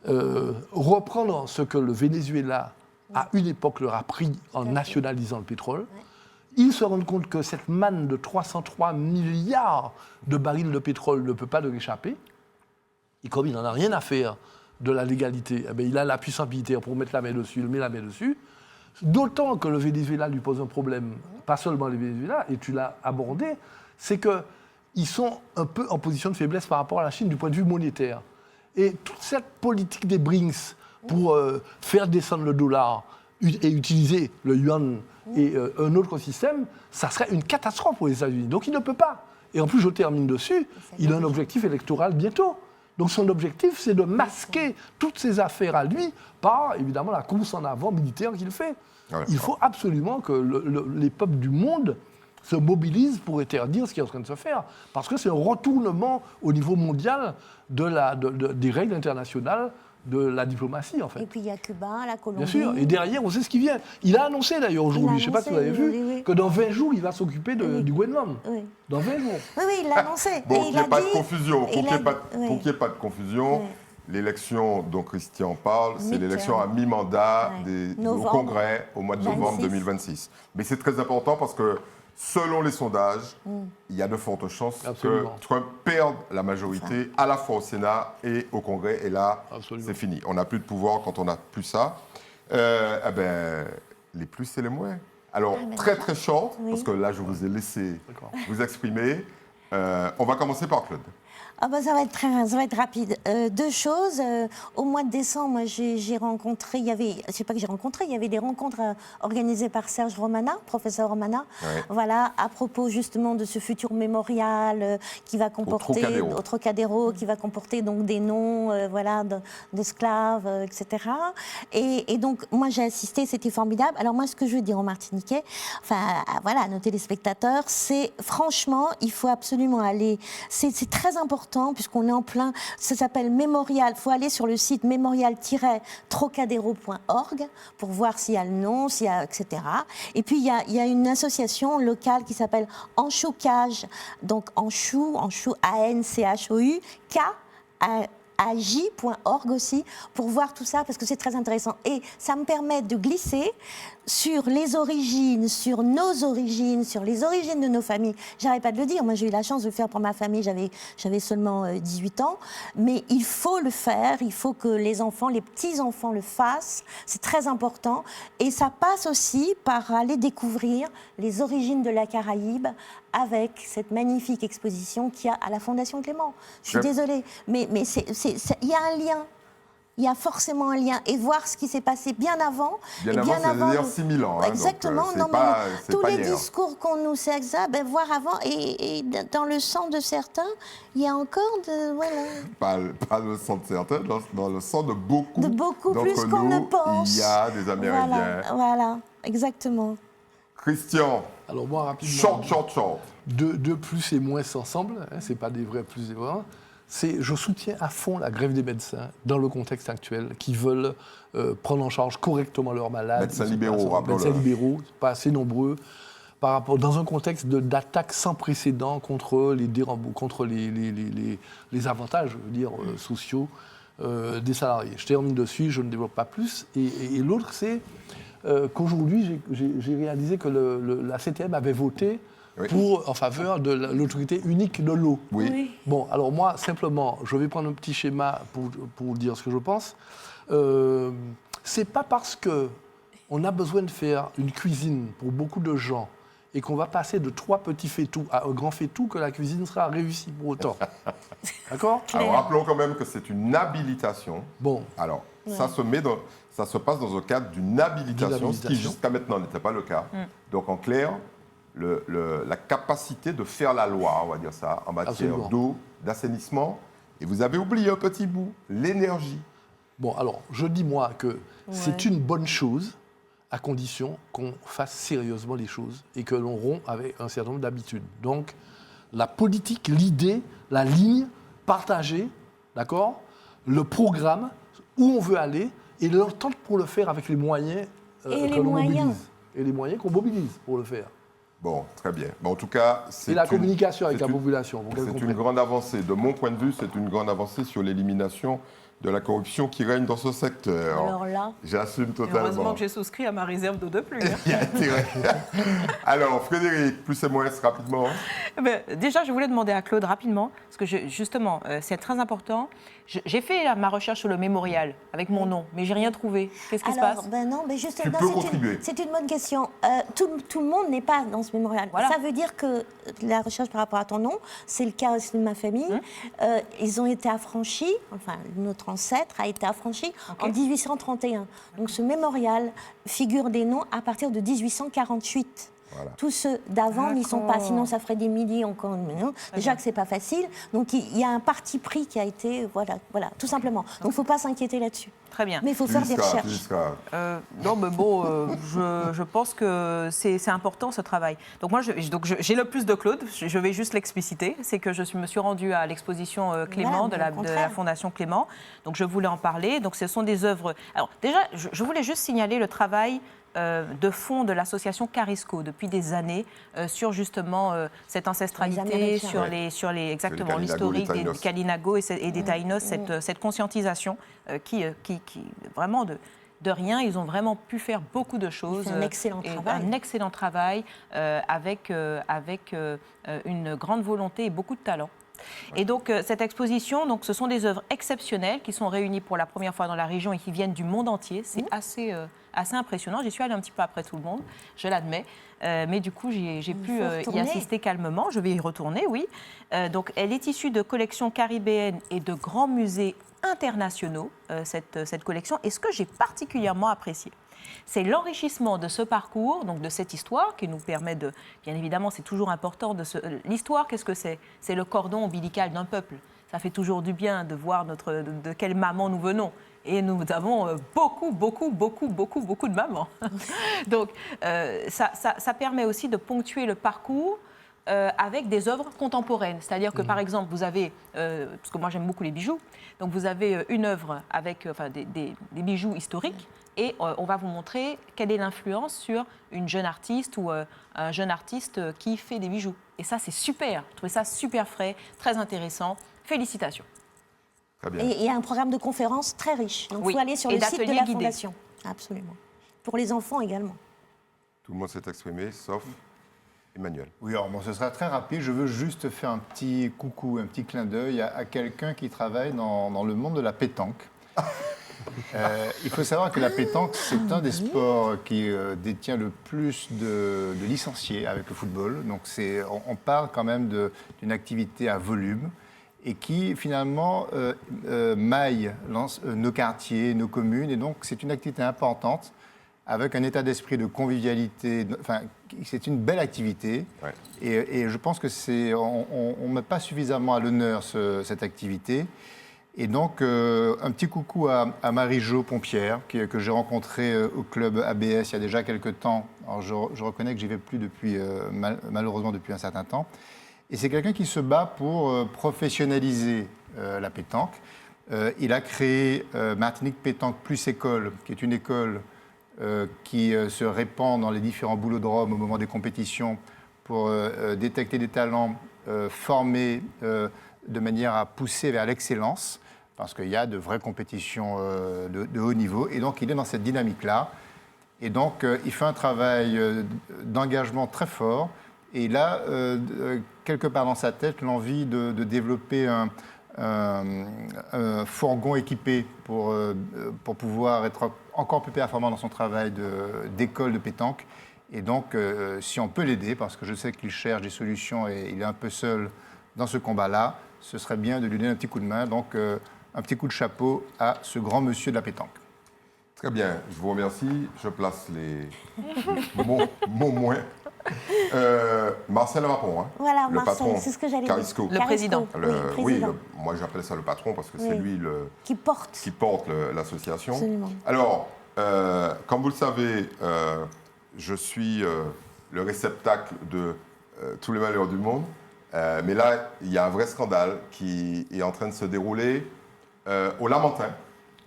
reprendre ce que le Venezuela, à une époque, leur a pris en nationalisant le pétrole. Ils se rendent compte que cette manne de 303 milliards de barils de pétrole ne peut pas leur échapper. Et comme il n'en a rien à faire de la légalité, eh bien, il a la puissance militaire pour mettre la main dessus, il met la main dessus. D'autant que le Venezuela lui pose un problème, pas seulement le Venezuela, et tu l'as abordé, c'est qu'ils sont un peu en position de faiblesse par rapport à la Chine du point de vue monétaire. Et toute cette politique des BRICS pour faire descendre le dollar et utiliser le yuan et un autre système, ça serait une catastrophe pour les États-Unis. Donc il ne peut pas. Et en plus, je termine dessus, il a un objectif électoral bientôt. Donc son objectif, c'est de masquer toutes ces affaires à lui par, évidemment, la course en avant militaire qu'il fait. Il faut absolument que les peuples du monde se mobilisent pour interdire ce qui est en train de se faire. Parce que c'est un retournement au niveau mondial des règles internationales de la diplomatie, en fait. Et puis il y a Cuba, la Colombie. Bien sûr, et derrière, on sait ce qui vient. Il a annoncé d'ailleurs aujourd'hui, je ne sais pas si vous avez vu, que dans 20 jours, il va s'occuper du Groenland. Oui. Dans 20 jours. Oui, il l'a annoncé. Bon, qu'il n'y ait pas de confusion. Pour qu'il n'y ait pas de confusion, l'élection dont Christian parle, c'est l'élection à mi-mandat au Congrès au mois de novembre 2026. Mais c'est très important parce que, selon les sondages, il y a de fortes chances que Trump perde la majorité à la fois au Sénat et au Congrès. Et là, c'est fini. On n'a plus de pouvoir quand on n'a plus ça. Les plus et les moins. Alors, très très short, parce que là, je vous ai laissé vous exprimer. On va commencer par Claude. Ah bah ça va être rapide. Deux choses. Au mois de décembre, moi, j'ai rencontré, il y avait des rencontres organisées par Serge Romana, professeur Romana, voilà, à propos justement de ce futur mémorial qui va comporter, au Trocadéro, qui va comporter donc des noms, d'esclaves, etc. Et donc, moi, j'ai assisté, c'était formidable. Alors moi, ce que je veux dire aux Martiniquais, à nos téléspectateurs, c'est franchement, il faut absolument aller, c'est très important, puisqu'on est en plein, ça s'appelle Mémorial, il faut aller sur le site mémorial-trocadéro.org pour voir s'il y a le nom, s'il y a, etc. Et puis il y a une association locale qui s'appelle Anchou-Cage, donc Anchou, A-N-C-H-O-U, K-A-J.org aussi, pour voir tout ça, parce que c'est très intéressant. Et ça me permet de glisser sur les origines, sur nos origines, sur les origines de nos familles. J'arrête pas de le dire, moi j'ai eu la chance de le faire pour ma famille, j'avais seulement 18 ans, mais il faut le faire, il faut que les enfants, les petits-enfants le fassent, c'est très important, et ça passe aussi par aller découvrir les origines de la Caraïbe avec cette magnifique exposition qu'il y a à la Fondation Clément. Je suis désolée, mais il y a un lien. Il y a forcément un lien. Et voir ce qui s'est passé bien avant. Bien avant, c'est-à-dire 6000 ans. Exactement. Donc, tous les discours qu'on nous sait, voir avant. Et dans le sang de certains, il y a encore de... Voilà. Pas le sang de certains, dans le sang de beaucoup. De beaucoup plus qu'on ne pense. Il y a des Amérindiens. Voilà, exactement. Christian. Alors moi, rapidement. Short. Deux plus et moins ensemble, c'est pas des vrais plus et moins. Je soutiens à fond la grève des médecins dans le contexte actuel, qui veulent prendre en charge correctement leurs malades. Médecins libéraux, médecins libéraux, pas assez nombreux, dans un contexte d'attaque sans précédent contre les avantages, sociaux des salariés. Je termine dessus, je ne développe pas plus. Et l'autre, c'est qu'aujourd'hui, j'ai réalisé que la CTM avait voté en faveur de l'autorité unique de l'eau. Oui. Bon, alors moi, simplement, je vais prendre un petit schéma pour dire ce que je pense. C'est pas parce qu'on a besoin de faire une cuisine pour beaucoup de gens et qu'on va passer de 3 petits faitout à un grand faitout que la cuisine sera réussie pour autant. D'accord ? Alors rappelons quand même que c'est une habilitation. Bon. Alors, ça se passe dans le cadre d'une habilitation, ce qui jusqu'à maintenant n'était pas le cas. Donc en clair, la capacité de faire la loi, on va dire ça, en matière d'eau, d'assainissement. Et vous avez oublié un petit bout, l'énergie. Bon, alors, je dis moi que c'est une bonne chose, à condition qu'on fasse sérieusement les choses et que l'on rompt avec un certain nombre d'habitudes. Donc, la politique, l'idée, la ligne partagée, d'accord, le programme, où on veut aller, et l'entente pour le faire avec les moyens que l'on mobilise. Et les moyens qu'on mobilise pour le faire. Bon, très bien. En tout cas, c'est la communication avec la population. C'est une grande avancée. De mon point de vue, c'est une grande avancée sur l'élimination de la corruption qui règne dans ce secteur. Alors là, j'assume totalement. Heureusement que j'ai souscrit à ma réserve d'eau de pluie. Il y a intérêt. Alors, Frédéric, plus et moins rapidement. Déjà, je voulais demander à Claude rapidement, parce que justement, c'est très important. J'ai fait ma recherche sur le mémorial avec mon nom, mais j'ai rien trouvé. Qu'est-ce qui se passe ? Non, mais justement, tu peux contribuer. C'est une bonne question. Tout le monde n'est pas dans ce mémorial. Voilà. Ça veut dire que la recherche par rapport à ton nom, c'est le cas aussi de ma famille. Ils ont été affranchis, enfin, notre ancêtre a été affranchi en 1831. Donc ce mémorial figure des noms à partir de 1848. Voilà. Tous ceux d'avant n'y sont pas, sinon ça ferait des milliers encore. Déjà que c'est pas facile. Donc il y a un parti pris qui a été, voilà, tout simplement. Donc il ne faut pas s'inquiéter là-dessus. Très bien. Mais il faut faire des recherches. Non, mais bon, je pense que c'est important ce travail. Donc moi, j'ai le plus de Claude. Je vais juste l'expliciter. C'est que je me suis rendue à l'exposition Clément de la Fondation Clément. Donc je voulais en parler. Donc ce sont des œuvres. Alors déjà, je voulais juste signaler le travail de fond de l'association Carisco depuis des années sur justement cette ancestralité, sur exactement l'historique des Kalinago et des Taïnos, cette conscientisation qui vraiment de rien, ils ont vraiment pu faire beaucoup de choses. Un excellent travail. Avec une grande volonté et beaucoup de talent. Et donc, cette exposition, donc, ce sont des œuvres exceptionnelles qui sont réunies pour la première fois dans la région et qui viennent du monde entier. C'est assez impressionnant. J'y suis allée un petit peu après tout le monde, je l'admets. Mais du coup, j'ai pu y assister calmement. Je vais y retourner, oui. Donc, elle est issue de collections caribéennes et de grands musées internationaux, cette collection. Et ce que j'ai particulièrement apprécié, c'est l'enrichissement de ce parcours, donc de cette histoire qui nous permet de... Bien évidemment, c'est toujours important l'histoire, qu'est-ce que c'est? C'est le cordon ombilical d'un peuple. Ça fait toujours du bien de voir de quelle maman nous venons. Et nous avons beaucoup de mamans. Donc, ça permet aussi de ponctuer le parcours avec des œuvres contemporaines. C'est-à-dire que, par exemple, vous avez, parce que moi j'aime beaucoup les bijoux, donc vous avez une œuvre avec des bijoux historiques, et on va vous montrer quelle est l'influence sur une jeune artiste ou un jeune artiste qui fait des bijoux. Et ça, c'est super. Je trouvais ça super frais, très intéressant. Félicitations. Très bien. Et il y a un programme de conférences très riche. Donc, il faut aller sur le site de la Fondation. Absolument. Pour les enfants également. Tout le monde s'est exprimé, sauf Emmanuel. Oui, alors bon, ce sera très rapide. Je veux juste faire un petit coucou, un petit clin d'œil à quelqu'un qui travaille dans le monde de la pétanque. Il faut savoir que la pétanque, c'est un des sports qui détient le plus de licenciés avec le football. Donc on parle quand même d'une activité à volume et qui finalement maille nos quartiers, nos communes. Et donc c'est une activité importante avec un état d'esprit de convivialité. Enfin, c'est une belle activité. Ouais. Et je pense que on ne met pas suffisamment à l'honneur cette activité. Et donc, un petit coucou à Marie-Jo Pompière, que j'ai rencontrée au club ABS il y a déjà quelques temps. Alors, je reconnais que j'y vais plus malheureusement depuis un certain temps. Et c'est quelqu'un qui se bat pour professionnaliser la pétanque. Il a créé Martinique Pétanque Plus École, qui est une école qui se répand dans les différents boulodromes au moment des compétitions pour détecter des talents, former de manière à pousser vers l'excellence, parce qu'il y a de vraies compétitions de haut niveau. Et donc, il est dans cette dynamique-là. Et donc, il fait un travail d'engagement très fort. Et il a, quelque part dans sa tête, l'envie de développer un fourgon équipé pour pouvoir être encore plus performant dans son travail d'école de pétanque. Et donc, si on peut l'aider, parce que je sais qu'il cherche des solutions et il est un peu seul dans ce combat-là, ce serait bien de lui donner un petit coup de main. Donc, un petit coup de chapeau à ce grand monsieur de la pétanque. Très bien, je vous remercie. Je place les mots moins. Marcel Rapon, hein, voilà, le Marcel, patron, c'est ce que j'allais dire. Carisco. Le président. Oui, moi j'appelle ça le patron parce que c'est lui qui porte l'association. Absolument. Alors, comme vous le savez, je suis le réceptacle de tous les malheurs du monde. Mais là, il y a un vrai scandale qui est en train de se dérouler au Lamentin.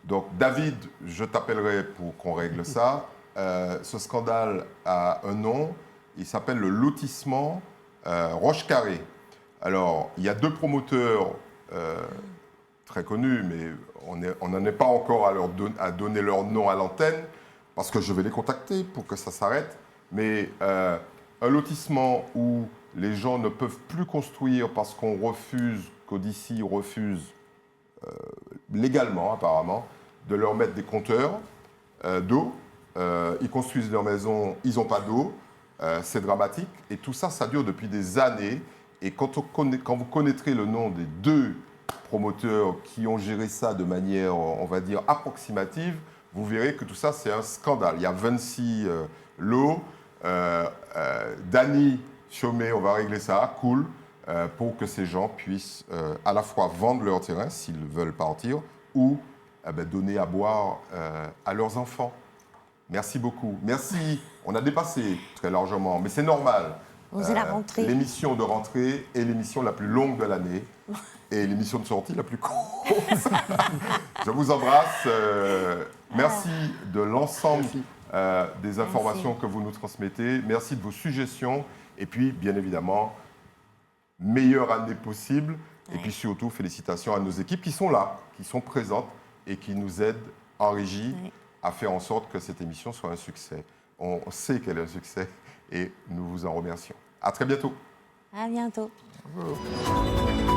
Donc, David, je t'appellerai pour qu'on règle ça. Ce scandale a un nom. Il s'appelle le lotissement Roche-Carré. Alors, il y a deux promoteurs très connus, mais on n'en est pas encore à donner leur nom à l'antenne, parce que je vais les contacter pour que ça s'arrête. Mais un lotissement où les gens ne peuvent plus construire parce qu'Audici refuse légalement apparemment de leur mettre des compteurs d'eau. Ils construisent leur maison, ils n'ont pas d'eau. C'est dramatique. Et tout ça, ça dure depuis des années. Et quand vous connaîtrez le nom des deux promoteurs qui ont géré ça de manière, on va dire, approximative, vous verrez que tout ça, c'est un scandale. Il y a 26 lots. Dany Chomé, on va régler ça, cool, pour que ces gens puissent à la fois vendre leur terrain s'ils veulent partir ou donner à boire à leurs enfants. Merci beaucoup. Merci. On a dépassé très largement, mais c'est normal. C'est la rentrée. L'émission de rentrée est l'émission la plus longue de l'année et l'émission de sortie la plus courte. Je vous embrasse. Merci de l'ensemble des informations que vous nous transmettez. Merci de vos suggestions. Et puis, bien évidemment, meilleure année possible. Et puis surtout, félicitations à nos équipes qui sont là, qui sont présentes et qui nous aident en régie à faire en sorte que cette émission soit un succès. On sait qu'elle est un succès et nous vous en remercions. À très bientôt. À bientôt. Bravo.